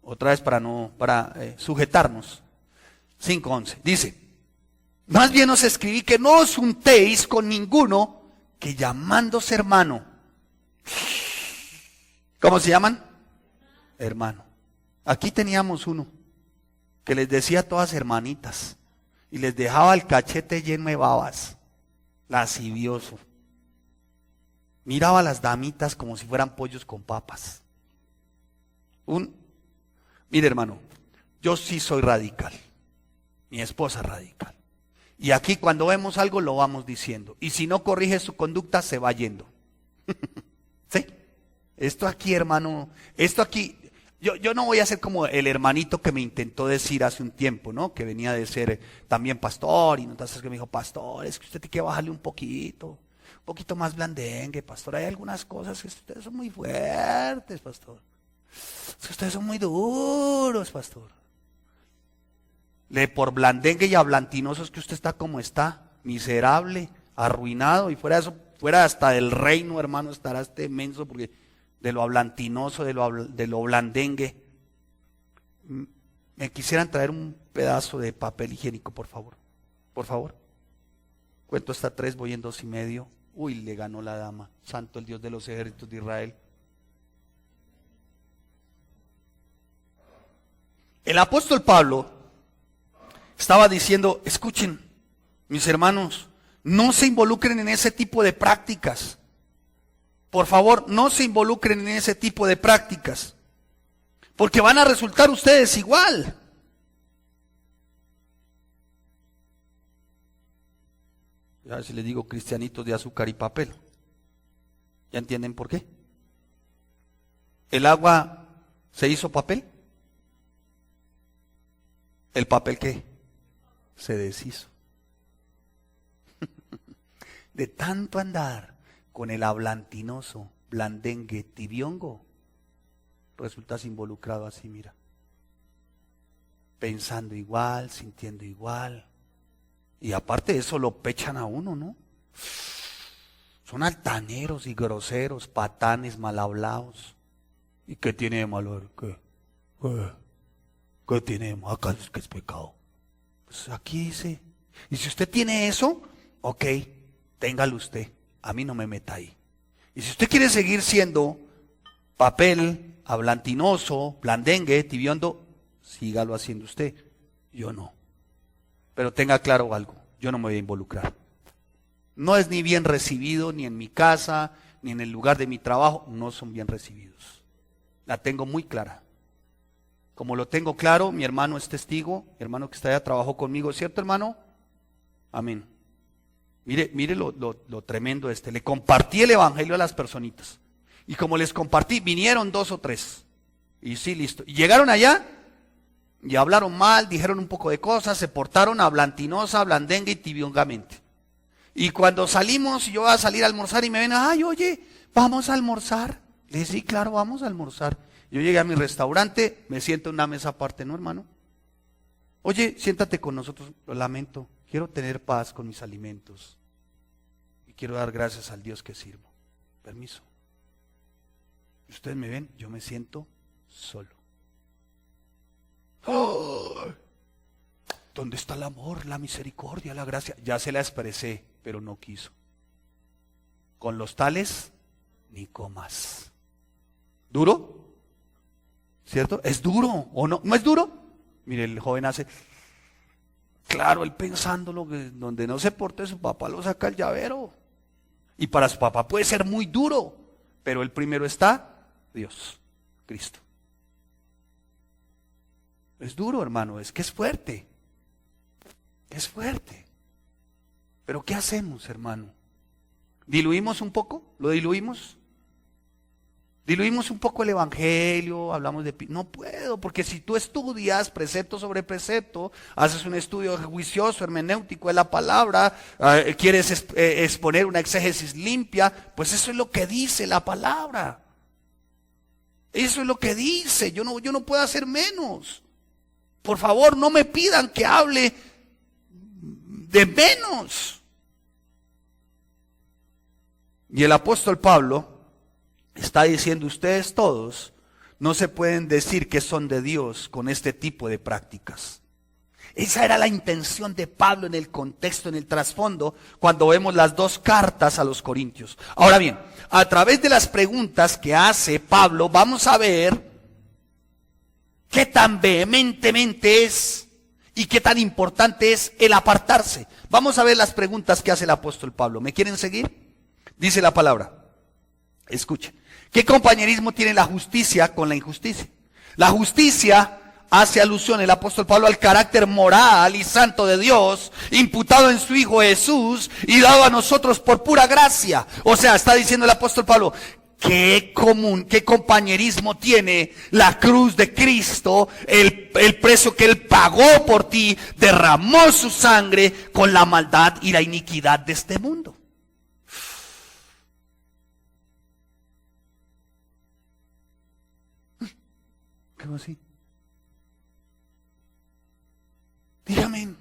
Otra vez para sujetarnos. 5:11. Dice: más bien os escribí que no os juntéis con ninguno que llamándose hermano. ¿Cómo se llaman? Hermano. Aquí teníamos uno que les decía todas hermanitas y les dejaba el cachete lleno de babas, lascivioso. Miraba a las damitas como si fueran pollos con papas. Mire, hermano, yo sí soy radical, mi esposa es radical. Y aquí cuando vemos algo lo vamos diciendo. Y si no corrige su conducta se va yendo. ¿Sí? Esto aquí, hermano, esto aquí, yo no voy a ser como el hermanito que me intentó decir hace un tiempo, ¿no? Que venía de ser también pastor y entonces que me dijo: pastor, es que usted tiene que bajarle un poquito más blandengue, pastor. Hay algunas cosas que ustedes son muy fuertes, pastor. Es que ustedes son muy duros, pastor. Por blandengue y ablantinoso es que usted está como está, miserable, arruinado, y fuera de eso, fuera hasta del reino, hermano, estará este menso, porque de lo ablantinoso, de lo blandengue. Me quisieran traer un pedazo de papel higiénico, por favor. Por favor. Cuento hasta 3, voy en 2:30. Uy, le ganó la dama. Santo el Dios de los ejércitos de Israel. El apóstol Pablo estaba diciendo: escuchen, mis hermanos, no se involucren en ese tipo de prácticas. Por favor, no se involucren en ese tipo de prácticas, porque van a resultar ustedes igual. Ya si les digo cristianitos de azúcar y papel, ¿ya entienden por qué? ¿El agua se hizo papel? ¿El papel qué? Se deshizo. De tanto andar con el ablantinoso, blandengue, tibiongo, resultas involucrado así, mira. Pensando igual, sintiendo igual. Y aparte de eso lo pechan a uno, ¿no? Son altaneros y groseros, patanes, mal hablados. ¿Y qué tiene de malo? ¿Qué tiene de malo? ¿Acaso es que es pecado? Pues aquí dice. Y si usted tiene eso, ok, téngalo usted. A mí no me meta ahí. Y si usted quiere seguir siendo papel, ablantinoso, blandengue, tibiondo, sígalo haciendo usted. Yo no. Pero tenga claro algo, yo no me voy a involucrar. No es ni bien recibido, ni en mi casa, ni en el lugar de mi trabajo, no son bien recibidos. La tengo muy clara. Como lo tengo claro, mi hermano es testigo, mi hermano que está allá trabajó conmigo, ¿cierto, hermano? Amén. Mire lo tremendo le compartí el evangelio a las personitas. Y como les compartí, vinieron 2 o 3. Y sí, listo. Y llegaron allá y hablaron mal, dijeron un poco de cosas, se portaron ablantinosa, blandengue y tibiongamente. Y cuando salimos, yo voy a salir a almorzar y me ven: ay, oye, ¿vamos a almorzar? Le dije: sí, claro, vamos a almorzar. Yo llegué a mi restaurante, me siento en una mesa aparte, ¿no, hermano? Oye, siéntate con nosotros. Lo lamento, quiero tener paz con mis alimentos y quiero dar gracias al Dios que sirvo. Permiso. Ustedes me ven, yo me siento solo. ¡Oh! ¿Dónde está el amor, la misericordia, la gracia? Ya se la expresé, pero no quiso. Con los tales, ni comas. ¿Duro? ¿Cierto? ¿Es duro o no? ¿No es duro? Mire, el joven hace... Claro, él pensándolo, que donde no se porte su papá lo saca el llavero. Y para su papá puede ser muy duro, pero el primero está Dios, Cristo. Es duro, hermano, es que es fuerte. Es fuerte. Pero ¿qué hacemos, hermano? ¿Diluimos un poco? ¿Lo diluimos? Diluimos un poco el evangelio, hablamos de... No puedo, porque si tú estudias precepto sobre precepto, haces un estudio juicioso, hermenéutico de la palabra, quieres exponer una exégesis limpia, pues eso es lo que dice la palabra. Eso es lo que dice, yo no puedo hacer menos. Por favor, no me pidan que hable de menos. Y el apóstol Pablo está diciendo, ustedes todos no se pueden decir que son de Dios con este tipo de prácticas. Esa era la intención de Pablo en el contexto, en el trasfondo, cuando vemos las dos cartas a los Corintios. Ahora bien, a través de las preguntas que hace Pablo, vamos a ver qué tan vehementemente es y qué tan importante es el apartarse. Vamos a ver las preguntas que hace el apóstol Pablo. ¿Me quieren seguir? Dice la palabra. Escuchen. ¿Qué compañerismo tiene la justicia con la injusticia? La justicia hace alusión el apóstol Pablo al carácter moral y santo de Dios, imputado en su Hijo Jesús y dado a nosotros por pura gracia. O sea, está diciendo el apóstol Pablo, qué compañerismo tiene la cruz de Cristo, el precio que Él pagó por ti, derramó su sangre con la maldad y la iniquidad de este mundo. ¿Cómo así? Dígame,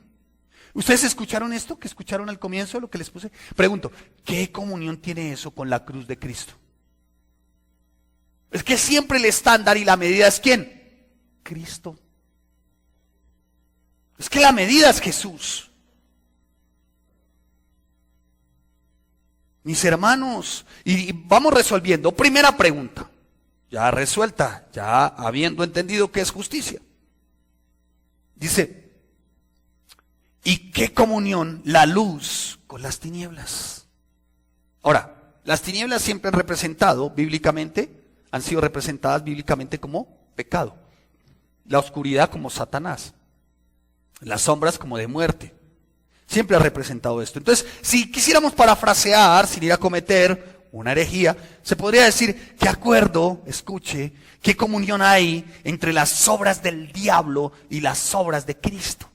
¿ustedes escucharon esto? ¿Que escucharon al comienzo lo que les puse? Pregunto, ¿qué comunión tiene eso con la cruz de Cristo? Es que siempre el estándar y la medida es ¿quién? Cristo. Es que la medida es Jesús. Mis hermanos, y vamos resolviendo. Primera pregunta. Ya resuelta, ya habiendo entendido que es justicia. Dice, ¿y qué comunión la luz con las tinieblas? Ahora, las tinieblas siempre han sido representadas bíblicamente como pecado. La oscuridad como Satanás. Las sombras como de muerte. Siempre ha representado esto. Entonces, si quisiéramos parafrasear, sin ir a cometer una herejía, se podría decir, ¿qué acuerdo, escuche, qué comunión hay entre las obras del diablo y las obras de Cristo?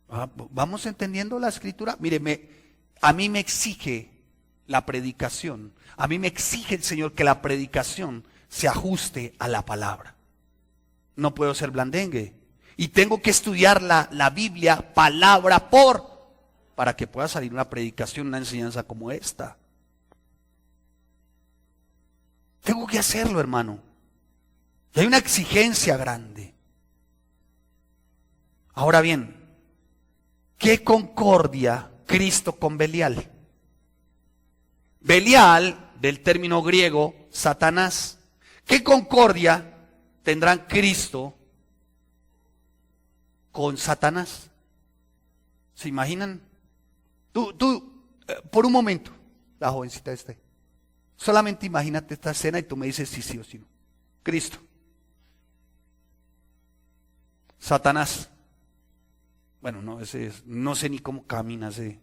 ¿Vamos entendiendo la escritura? Mire, a mí me exige la predicación, a mí me exige el Señor que la predicación se ajuste a la palabra. No puedo ser blandengue y tengo que estudiar la Biblia palabra para que pueda salir una predicación, una enseñanza como esta. Tengo que hacerlo, hermano. Y hay una exigencia grande. Ahora bien, ¿qué concordia Cristo con Belial? Belial, del término griego, Satanás. ¿Qué concordia tendrán Cristo con Satanás? ¿Se imaginan? Por un momento, la jovencita está ahí. Solamente imagínate esta escena y tú me dices si sí o si no. Cristo. Satanás. Bueno, no sé ni cómo camina ese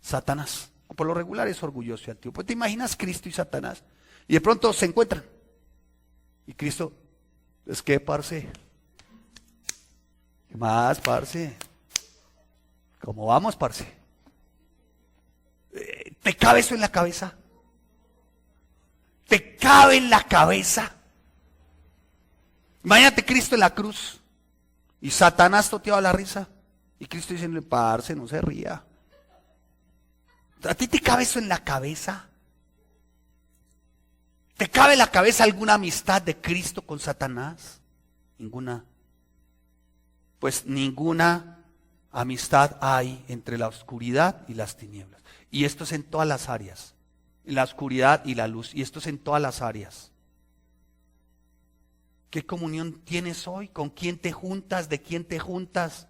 Satanás. Por lo regular es orgulloso y altivo. Pues te imaginas Cristo y Satanás. Y de pronto se encuentran. Y Cristo, es que, parce. ¿Qué más, parce? ¿Cómo vamos, parce? ¿Te cabe eso en la cabeza? ¿Te cabe en la cabeza? Imagínate Cristo en la cruz y Satanás toteaba la risa y Cristo diciendo, parce, no se ría. ¿A ti te cabe eso en la cabeza? ¿Te cabe en la cabeza alguna amistad de Cristo con Satanás? Ninguna. Pues ninguna amistad hay entre la oscuridad y las tinieblas. Y esto es en todas las áreas. La oscuridad y la luz. Y esto es en todas las áreas. ¿Qué comunión tienes hoy? ¿Con quién te juntas? ¿De quién te juntas?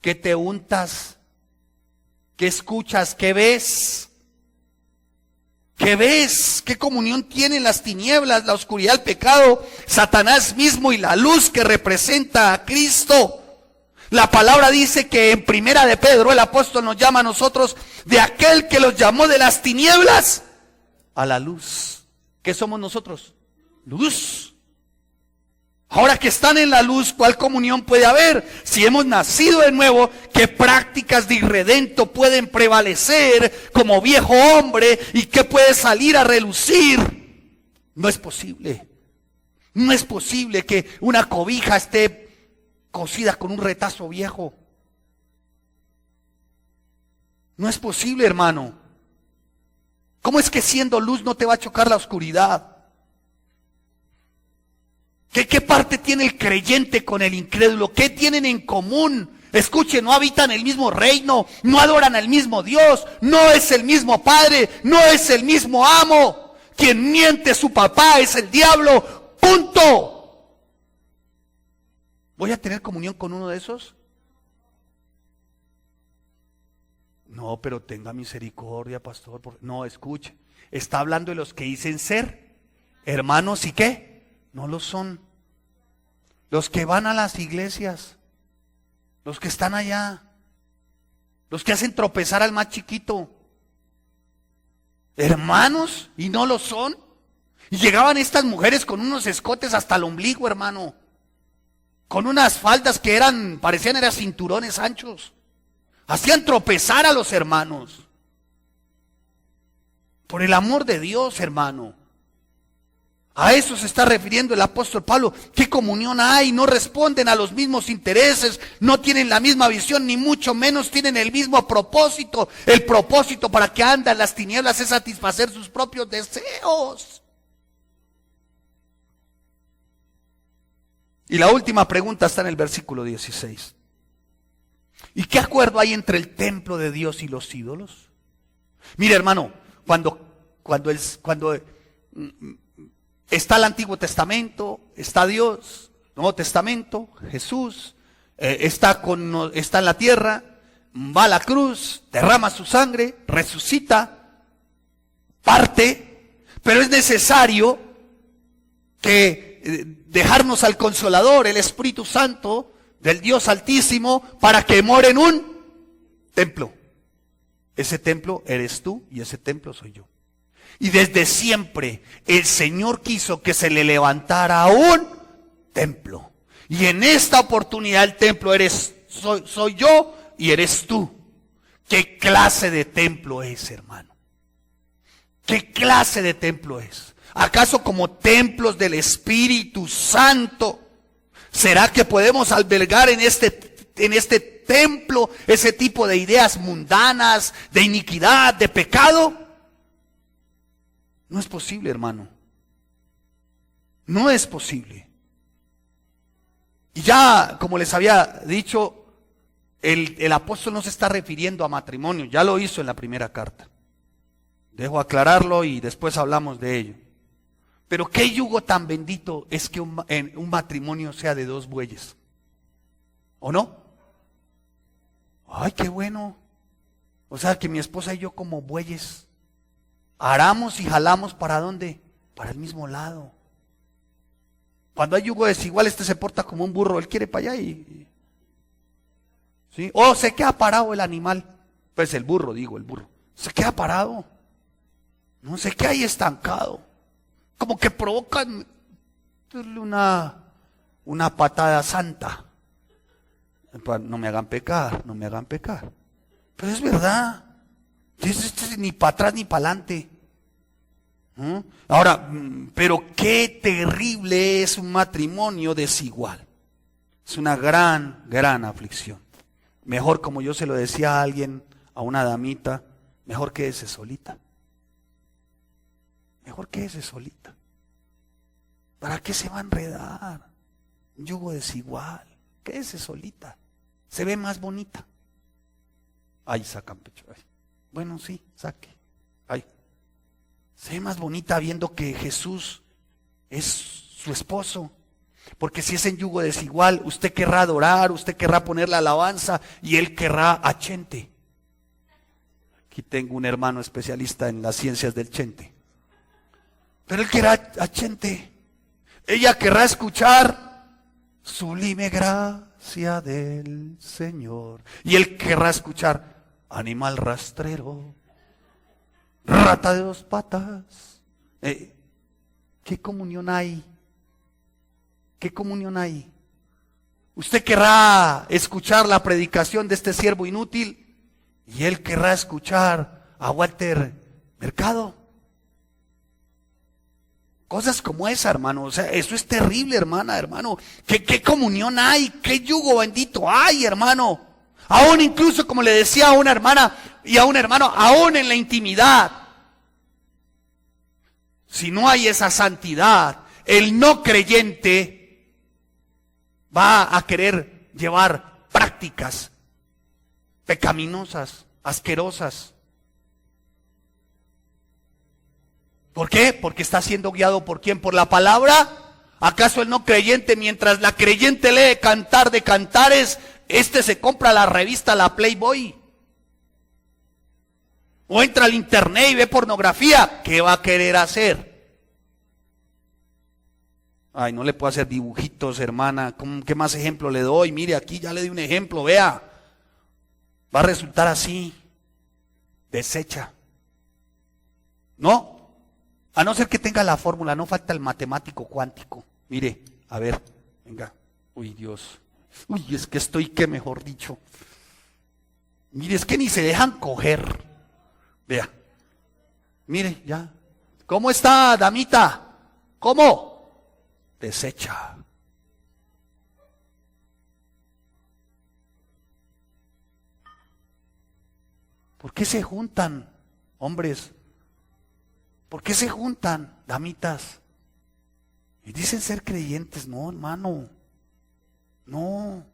¿Qué te untas? ¿Qué escuchas? ¿Qué ves? ¿Qué ves? ¿Qué comunión tienen las tinieblas, la oscuridad, el pecado, Satanás mismo y la luz que representa a Cristo? La palabra dice que en Primera de Pedro el apóstol nos llama a nosotros de aquel que los llamó de las tinieblas a la luz. ¿Qué somos nosotros? Luz. Ahora que están en la luz, ¿cuál comunión puede haber? Si hemos nacido de nuevo, ¿qué prácticas de irredento pueden prevalecer como viejo hombre y qué puede salir a relucir? No es posible. No es posible que una cobija esté cosida con un retazo viejo. No es posible, hermano. ¿Cómo es que siendo luz no te va a chocar la oscuridad? ¿Qué parte tiene el creyente con el incrédulo? ¿Qué tienen en común? Escuchen, no habitan el mismo reino, no adoran al mismo Dios, no es el mismo Padre, no es el mismo amo. Quien miente su papá es el diablo, punto. ¿Voy a tener comunión con uno de esos? No, pero tenga misericordia, pastor. No, escuche, está hablando de los que dicen ser hermanos y ¿qué? No lo son. Los que van a las iglesias, los que están allá, los que hacen tropezar al más chiquito, hermanos y no lo son. Y llegaban estas mujeres con unos escotes hasta el ombligo, hermano, con unas faldas que parecían cinturones anchos, hacían tropezar a los hermanos. Por el amor de Dios, hermano. A eso se está refiriendo el apóstol Pablo. ¿Qué comunión hay? No responden a los mismos intereses, no tienen la misma visión, ni mucho menos tienen el mismo propósito. El propósito para que andan las tinieblas es satisfacer sus propios deseos. Y la última pregunta está en el versículo 16. ¿Y qué acuerdo hay entre el templo de Dios y los ídolos? Mire, hermano, cuando está el Antiguo Testamento, está Dios, Nuevo Testamento, Jesús, está en la tierra, va a la cruz, derrama su sangre, resucita, parte, pero es necesario que dejarnos al Consolador, el Espíritu Santo del Dios Altísimo, para que more en un templo. Ese templo eres tú y ese templo soy yo. Y desde siempre el Señor quiso que se le levantara un templo. Y en esta oportunidad el templo soy yo y eres tú. ¿Qué clase de templo es, hermano? ¿Qué clase de templo es? ¿Acaso como templos del Espíritu Santo? ¿Será que podemos albergar en este templo ese tipo de ideas mundanas, de iniquidad, de pecado? No es posible, hermano. No es posible. Y ya, como les había dicho, el apóstol no se está refiriendo a matrimonio. Ya lo hizo en la primera carta. Dejo aclararlo y después hablamos de ello. Pero qué yugo tan bendito es que un matrimonio sea de dos bueyes. ¿O no? Ay, qué bueno. O sea, que mi esposa y yo como bueyes aramos y jalamos, ¿para dónde? Para el mismo lado. Cuando hay yugo desigual, este se porta como un burro, él quiere para allá ¿sí? O se queda parado el animal, pues el burro, se queda parado, no se queda ahí estancado, como que provocan una patada santa. No me hagan pecar, no me hagan pecar. Pero es verdad. Ni para atrás ni para adelante. Ahora, pero qué terrible es un matrimonio desigual. Es una gran, gran aflicción. Mejor, como yo se lo decía a alguien, a una damita, mejor quédese solita. Mejor quédese solita. ¿Para qué se va a enredar? Un yugo desigual. Quédese solita. Se ve más bonita. Ay, sacan pecho. Ay. Bueno, sí, saque. Ay. Se ve más bonita viendo que Jesús es su esposo. Porque si es en yugo desigual, usted querrá adorar, usted querrá poner la alabanza y él querrá a chente. Aquí tengo un hermano especialista en las ciencias del chente. Pero él querrá a chente. Ella querrá escuchar sublime gracia del Señor. Y él querrá escuchar animal rastrero, rata de dos patas. ¿Qué comunión hay? ¿Qué comunión hay? Usted querrá escuchar la predicación de este siervo inútil y él querrá escuchar a Walter Mercado. Cosas como esa, hermano. O sea, eso es terrible, hermana, hermano. ¿Qué comunión hay? ¿Qué yugo bendito hay, hermano? Aún incluso, como le decía a una hermana y a un hermano, aún en la intimidad. Si no hay esa santidad, el no creyente va a querer llevar prácticas pecaminosas, asquerosas. ¿Por qué? Porque está siendo guiado ¿por quién? ¿Por la palabra? ¿Acaso el no creyente, mientras la creyente lee Cantar de Cantares, se compra la revista La Playboy? O entra al internet y ve pornografía. ¿Qué va a querer hacer? Ay, no le puedo hacer dibujitos, hermana. ¿Qué más ejemplo le doy? Mire, aquí ya le di un ejemplo, vea. Va a resultar así. Desecha. ¿No? A no ser que tenga la fórmula, no falta el matemático cuántico. Mire, a ver, venga. Uy, Dios. Uy, es que estoy, ¿qué mejor dicho? Mire, es que ni se dejan coger. Vea. Mire, ya. ¿Cómo está, damita? ¿Cómo? Desecha. ¿Por qué se juntan, hombres? ¿Por qué se juntan, damitas? Y dicen ser creyentes. No, hermano. No.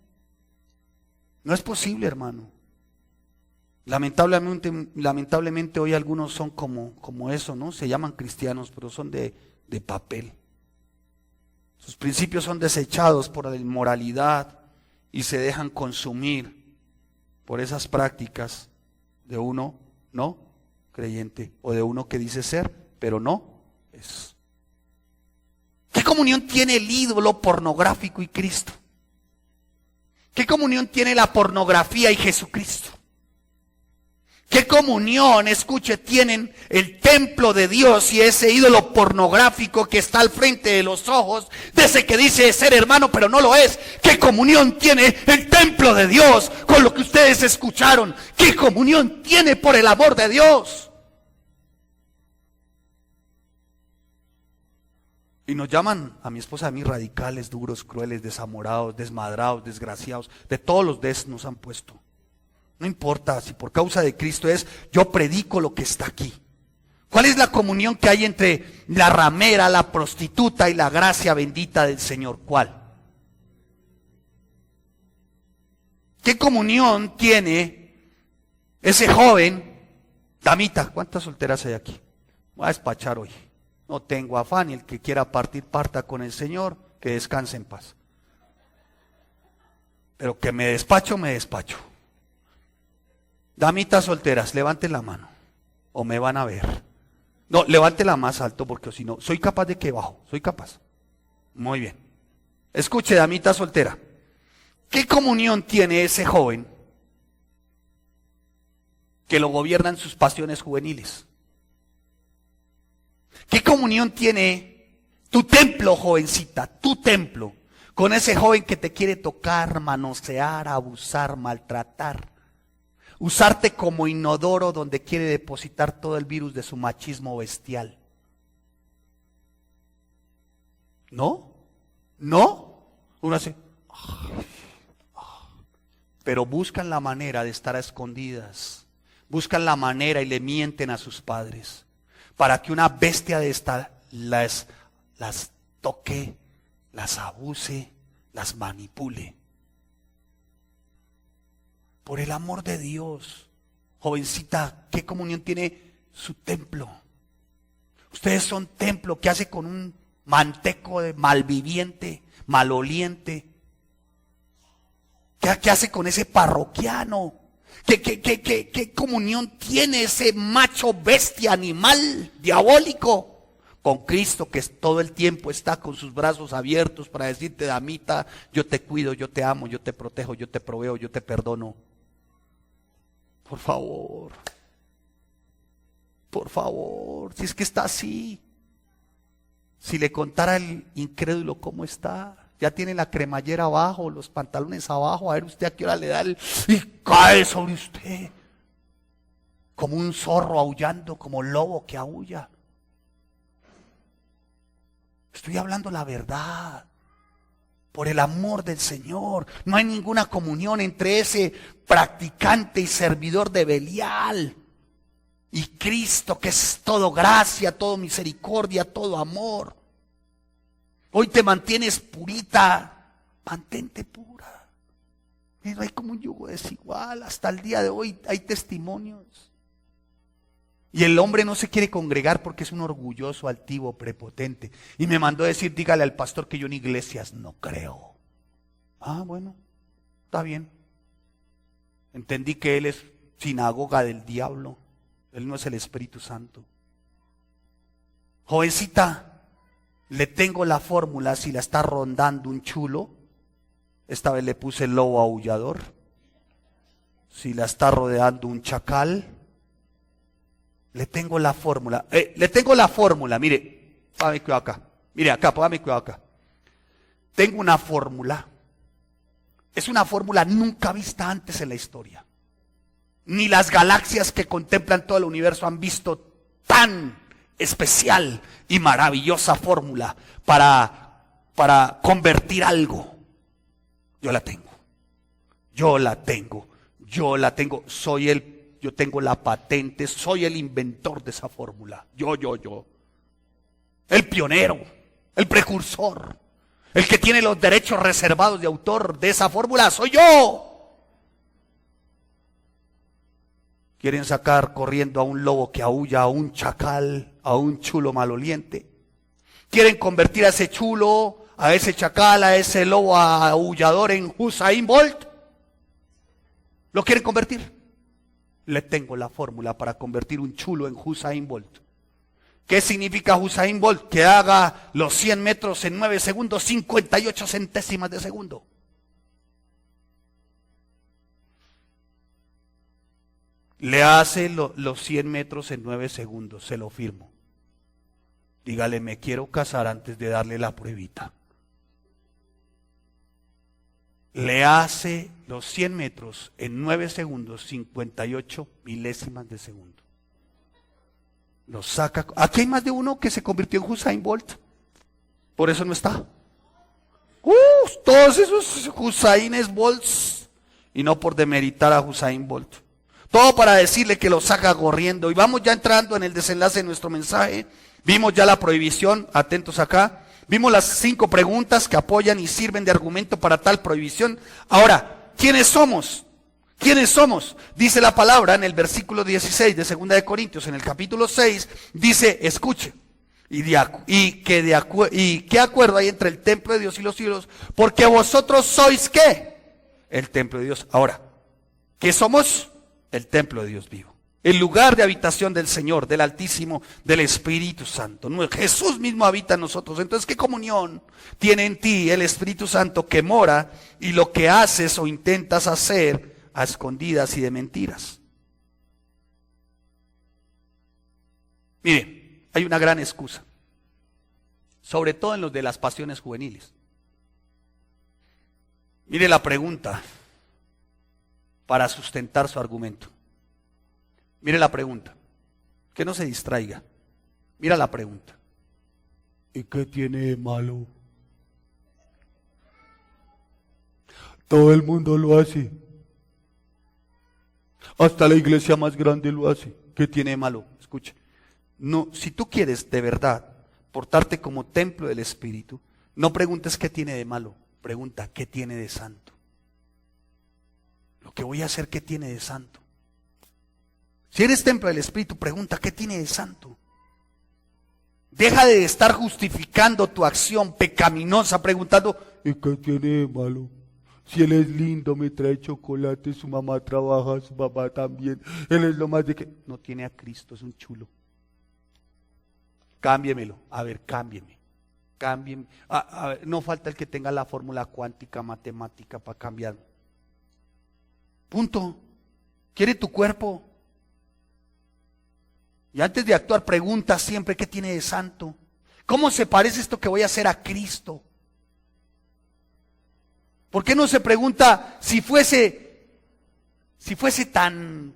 No es posible, hermano. Lamentablemente hoy algunos son como eso, ¿no? Se llaman cristianos, pero son de papel. Sus principios son desechados por la inmoralidad y se dejan consumir por esas prácticas de uno no creyente o de uno que dice ser, pero no es. ¿Qué comunión tiene el ídolo pornográfico y Cristo? ¿Qué comunión tiene la pornografía y Jesucristo? ¿Qué comunión, escuche, tienen el templo de Dios y ese ídolo pornográfico que está al frente de los ojos de ese que dice ser hermano pero no lo es? ¿Qué comunión tiene el templo de Dios con lo que ustedes escucharon? ¿Qué comunión tiene por el amor de Dios? Y nos llaman a mi esposa, a mí, radicales, duros, crueles, desamorados, desmadrados, desgraciados. De todos los des nos han puesto. No importa si por causa de Cristo es, yo predico lo que está aquí. ¿Cuál es la comunión que hay entre la ramera, la prostituta y la gracia bendita del Señor? ¿Cuál? ¿Qué comunión tiene ese joven? Damita, ¿cuántas solteras hay aquí? Voy a despachar hoy. No tengo afán, y el que quiera partir, parta con el Señor, que descanse en paz. Pero que me despacho, me despacho. Damitas solteras, levanten la mano, o me van a ver. No, levántela más alto, porque si no, soy capaz de que bajo, soy capaz. Muy bien. Escuche, damita soltera, ¿qué comunión tiene ese joven que lo gobiernan sus pasiones juveniles? ¿Qué comunión tiene tu templo, jovencita, tu templo, con ese joven que te quiere tocar, manosear, abusar, maltratar, usarte como inodoro donde quiere depositar todo el virus de su machismo bestial? ¿No? ¿No? Uno hace, pero buscan la manera de estar a escondidas, buscan la manera y le mienten a sus padres, para que una bestia de esta las toque, las abuse, las manipule. Por el amor de Dios, jovencita, ¿qué comunión tiene su templo? Ustedes son templo. ¿Qué hace con un manteco de malviviente, maloliente? ¿Qué hace con ese parroquiano? ¿Qué comunión tiene ese macho bestia, animal, diabólico? Con Cristo, que todo el tiempo está con sus brazos abiertos para decirte: damita, yo te cuido, yo te amo, yo te protejo, yo te proveo, yo te perdono. Por favor, si es que está así. Si le contara el incrédulo cómo está, ya tiene la cremallera abajo, los pantalones abajo, a ver usted a qué hora le da y cae sobre usted, como un zorro aullando, como lobo que aúlla. Estoy hablando la verdad. Por el amor del Señor, no hay ninguna comunión entre ese practicante y servidor de Belial y Cristo, que es todo gracia, todo misericordia, todo amor. Hoy te mantienes purita, mantente pura. No hay como un yugo desigual. Hasta el día de hoy hay testimonios. Y el hombre no se quiere congregar porque es un orgulloso, altivo, prepotente. Y me mandó a decir: dígale al pastor que yo en iglesias no creo. Ah, bueno, está bien. Entendí que él es sinagoga del diablo. Él no es el Espíritu Santo. Jovencita, le tengo la fórmula si la está rondando un chulo. Esta vez le puse el lobo aullador. Si la está rodeando un chacal, le tengo la fórmula. Mire, póngame cuidado acá. Mire acá, póngame cuidado acá. Tengo una fórmula. Es una fórmula nunca vista antes en la historia. Ni las galaxias que contemplan todo el universo han visto tan especial y maravillosa fórmula para convertir algo. Yo la tengo. Yo tengo la patente, soy el inventor de esa fórmula. Yo. El pionero, el precursor, el que tiene los derechos reservados de autor de esa fórmula, soy yo. Quieren sacar corriendo a un lobo que aúlla, a un chacal, a un chulo maloliente. Quieren convertir a ese chulo, a ese chacal, a ese lobo aullador en Usain Bolt. ¿Lo quieren convertir? Le tengo la fórmula para convertir un chulo en Usain Bolt. ¿Qué significa Usain Bolt? Que haga los 100 metros en 9 segundos, 58 centésimas de segundo. Le hace los 100 metros en 9 segundos, se lo firmo. Dígale: me quiero casar antes de darle la pruebita. Le hace los 100 metros en 9 segundos, 58 milésimas de segundo. Lo saca. Aquí hay más de uno que se convirtió en Usain Bolt. Por eso no está. Todos esos Usaines Bolts. Y no por demeritar a Usain Bolt. Todo para decirle que lo saca corriendo. Y vamos ya entrando en el desenlace de nuestro mensaje. Vimos ya la prohibición, atentos acá. Vimos las 5 preguntas que apoyan y sirven de argumento para tal prohibición. Ahora, ¿quiénes somos? ¿Quiénes somos? Dice la palabra en el versículo 16 de 2 de Corintios, en el capítulo 6, dice: escuche, y qué acuerdo hay entre el templo de Dios y los cielos, porque vosotros sois ¿qué? El templo de Dios. Ahora, ¿qué somos? El templo de Dios vivo. El lugar de habitación del Señor, del Altísimo, del Espíritu Santo. Jesús mismo habita en nosotros. Entonces, ¿qué comunión tiene en ti el Espíritu Santo que mora y lo que haces o intentas hacer a escondidas y de mentiras? Mire, hay una gran excusa, sobre todo en los de las pasiones juveniles. Mire la pregunta para sustentar su argumento. Mire la pregunta, que no se distraiga. Mira la pregunta: ¿y qué tiene de malo? Todo el mundo lo hace. Hasta la iglesia más grande lo hace. ¿Qué tiene de malo? Escuche. No, si tú quieres de verdad portarte como templo del Espíritu, no preguntes qué tiene de malo, pregunta qué tiene de santo. Lo que voy a hacer, ¿qué tiene de santo? Si eres templo del Espíritu, pregunta qué tiene de santo. Deja de estar justificando tu acción pecaminosa preguntando, ¿y qué tiene de malo? Si él es lindo, me trae chocolate, su mamá trabaja, su papá también, él es lo más de que... No tiene a Cristo, es un chulo. Cámbiemelo, a ver, cámbieme. A ver, no falta el que tenga la fórmula cuántica, matemática para cambiarlo. Punto. Quiere tu cuerpo. Y antes de actuar, pregunta siempre qué tiene de santo. ¿Cómo se parece esto que voy a hacer a Cristo? ¿Por qué no se pregunta si fuese tan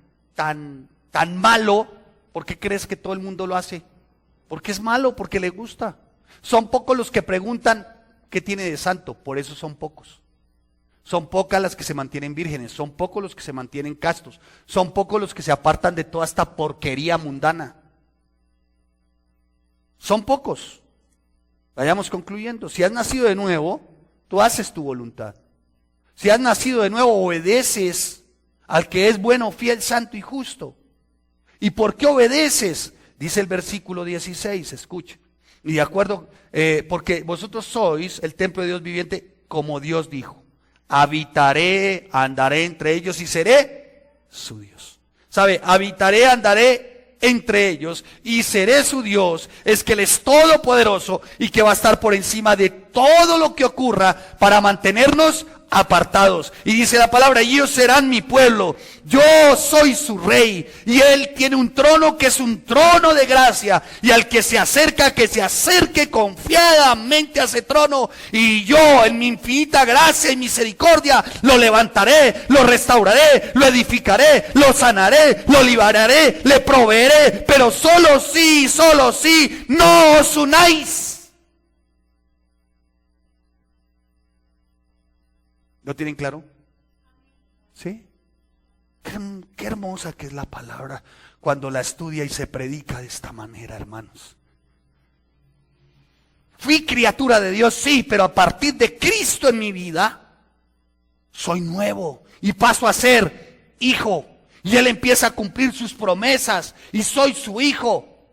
malo, ¿por qué crees que todo el mundo lo hace? Porque es malo, porque le gusta. Son pocos los que preguntan qué tiene de santo, por eso son pocos. Son pocas las que se mantienen vírgenes, son pocos los que se mantienen castos, son pocos los que se apartan de toda esta porquería mundana. Son pocos. Vayamos concluyendo. Si has nacido de nuevo, tú haces tu voluntad. Si has nacido de nuevo, obedeces al que es bueno, fiel, santo y justo. ¿Y por qué obedeces? Dice el versículo 16, escuche. Y de acuerdo, porque vosotros sois el templo de Dios viviente, como Dios dijo. Habitaré, andaré entre ellos y seré su Dios. ¿Sabe? Habitaré, andaré entre ellos y seré su Dios. Es que Él es todopoderoso y que va a estar por encima de todo lo que ocurra para mantenernos apartados. Y dice la palabra, y ellos serán mi pueblo, yo soy su rey, y Él tiene un trono que es un trono de gracia, y al que se acerque confiadamente a ese trono, y yo en mi infinita gracia y misericordia lo levantaré, lo restauraré, lo edificaré, lo sanaré, lo libraré, le proveeré, pero solo sí, no os unáis. ¿Lo tienen claro? ¿Sí? Qué hermosa que es la palabra cuando la estudia y se predica de esta manera, hermanos. Fui criatura de Dios, sí, pero a partir de Cristo en mi vida, soy nuevo y paso a ser hijo. Y Él empieza a cumplir sus promesas y soy su hijo,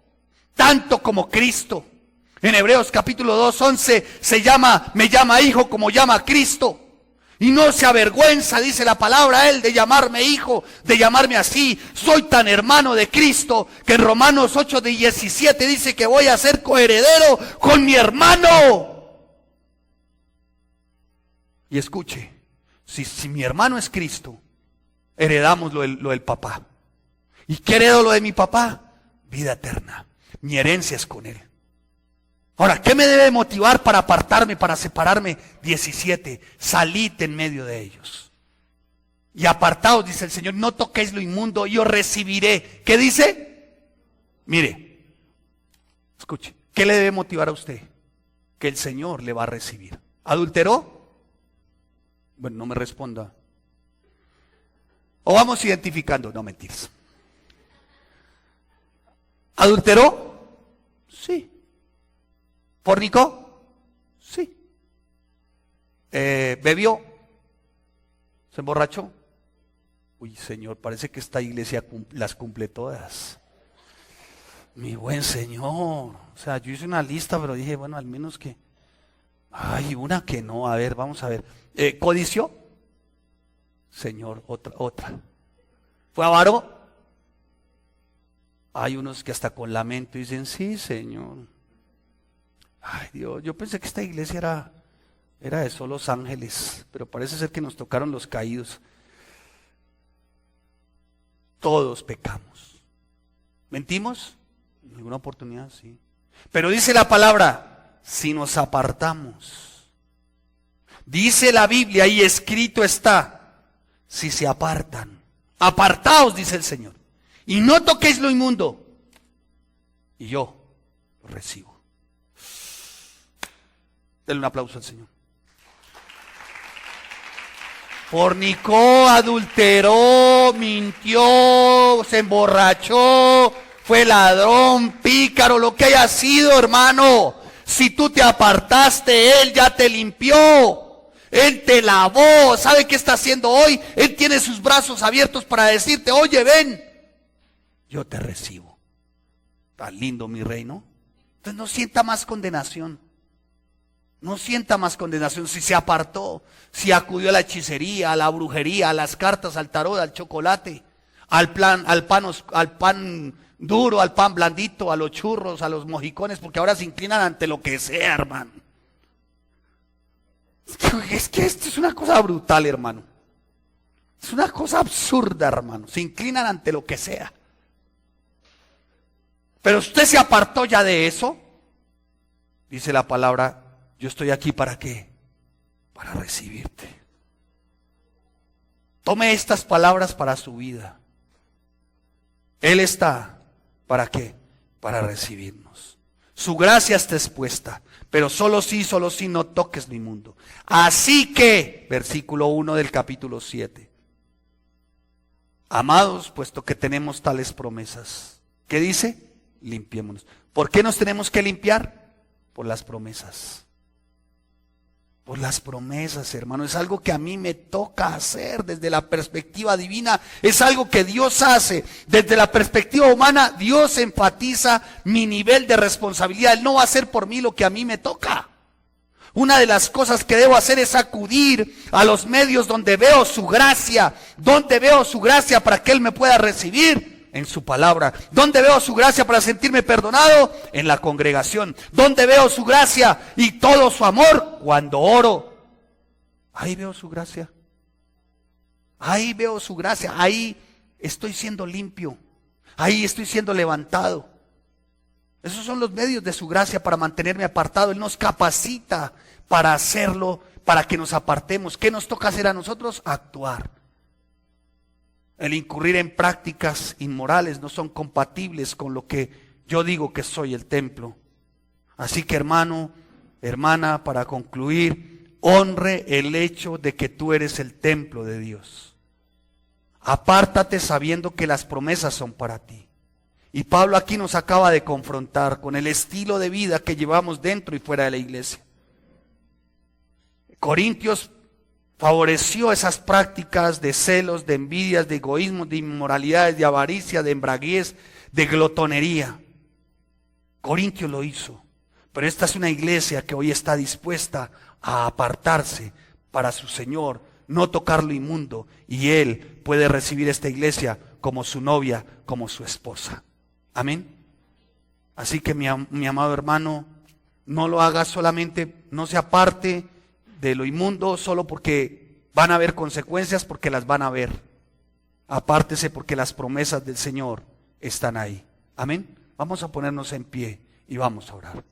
tanto como Cristo. En Hebreos capítulo 2, 11 me llama hijo como llama a Cristo. Y no se avergüenza, dice la palabra, Él de llamarme hijo, de llamarme así. Soy tan hermano de Cristo que en Romanos 8:17 dice que voy a ser coheredero con mi hermano. Y escuche, si mi hermano es Cristo, heredamos lo del papá. ¿Y qué heredo lo de mi papá? Vida eterna. Mi herencia es con Él. Ahora, ¿qué me debe motivar para apartarme, para separarme? 17, salid en medio de ellos. Y apartaos, dice el Señor, no toquéis lo inmundo, yo recibiré. ¿Qué dice? Mire, escuche, ¿qué le debe motivar a usted? Que el Señor le va a recibir. ¿Adulteró? Bueno, no me responda. O vamos identificando, no mentiras. ¿Adulteró? Sí. ¿Fornicó? Sí. ¿Bebió? ¿Se emborrachó? Uy, Señor, parece que esta iglesia las cumple todas. Mi buen Señor. O sea, yo hice una lista, pero dije, bueno, al menos que... Ay, una que no. A ver, vamos a ver. ¿Codició? Señor, otra. ¿Fue avaro? Hay unos que hasta con lamento dicen, sí, Señor. Ay, Dios, yo pensé que esta iglesia era de solo los ángeles, pero parece ser que nos tocaron los caídos. Todos pecamos. ¿Mentimos? En alguna oportunidad, sí. Pero dice la palabra, si nos apartamos. Dice la Biblia y escrito está, si se apartan. Apartaos, dice el Señor. Y no toquéis lo inmundo. Y yo lo recibo. Denle un aplauso al Señor. Fornicó, adulteró, mintió, se emborrachó, fue ladrón, pícaro, lo que haya sido, hermano. Si tú te apartaste, Él ya te limpió. Él te lavó. ¿Sabe qué está haciendo hoy? Él tiene sus brazos abiertos para decirte, oye, ven, yo te recibo. Tan lindo mi reino. Entonces no sienta más condenación. No sienta más condenación si se apartó, si acudió a la hechicería, a la brujería, a las cartas, al tarot, al chocolate, al pan duro, al pan blandito, a los churros, a los mojicones, porque ahora se inclinan ante lo que sea, hermano. Es que esto es una cosa brutal, hermano. Es una cosa absurda, hermano. Se inclinan ante lo que sea. Pero usted se apartó ya de eso. Dice la palabra, yo estoy aquí ¿para qué? Para recibirte. Tome estas palabras para su vida. Él está, ¿para qué? Para recibirnos. Su gracia está expuesta, pero solo sí no toques lo inmundo. Así que, versículo 1 del capítulo 7. Amados, puesto que tenemos tales promesas. ¿Qué dice? Limpiémonos. ¿Por qué nos tenemos que limpiar? Por las promesas. Por las promesas, hermano. Es algo que a mí me toca hacer desde la perspectiva divina. Es algo que Dios hace. Desde la perspectiva humana, Dios enfatiza mi nivel de responsabilidad. Él no va a hacer por mí lo que a mí me toca. Una de las cosas que debo hacer es acudir a los medios donde veo su gracia. Donde veo su gracia para que Él me pueda recibir. En su palabra. ¿Dónde veo su gracia para sentirme perdonado? En la congregación. ¿Dónde veo su gracia y todo su amor? Cuando oro. Ahí veo su gracia. Ahí veo su gracia. Ahí estoy siendo limpio. Ahí estoy siendo levantado. Esos son los medios de su gracia para mantenerme apartado. Él nos capacita para hacerlo, para que nos apartemos. ¿Qué nos toca hacer a nosotros? Actuar. El incurrir en prácticas inmorales no son compatibles con lo que yo digo que soy el templo. Así que hermano, hermana, para concluir, honre el hecho de que tú eres el templo de Dios. Apártate sabiendo que las promesas son para ti. Y Pablo aquí nos acaba de confrontar con el estilo de vida que llevamos dentro y fuera de la iglesia. Corintios favoreció esas prácticas de celos, de envidias, de egoísmo, de inmoralidades, de avaricia, de embraguez, de glotonería. Corintios lo hizo, pero esta es una iglesia que hoy está dispuesta a apartarse para su Señor, no tocar lo inmundo, y Él puede recibir esta iglesia como su novia, como su esposa. Amén. Así que mi amado hermano, no lo haga solamente, no se aparte de lo inmundo solo porque van a haber consecuencias, porque las van a ver. Apártese porque las promesas del Señor están ahí. Amén. Vamos a ponernos en pie y vamos a orar.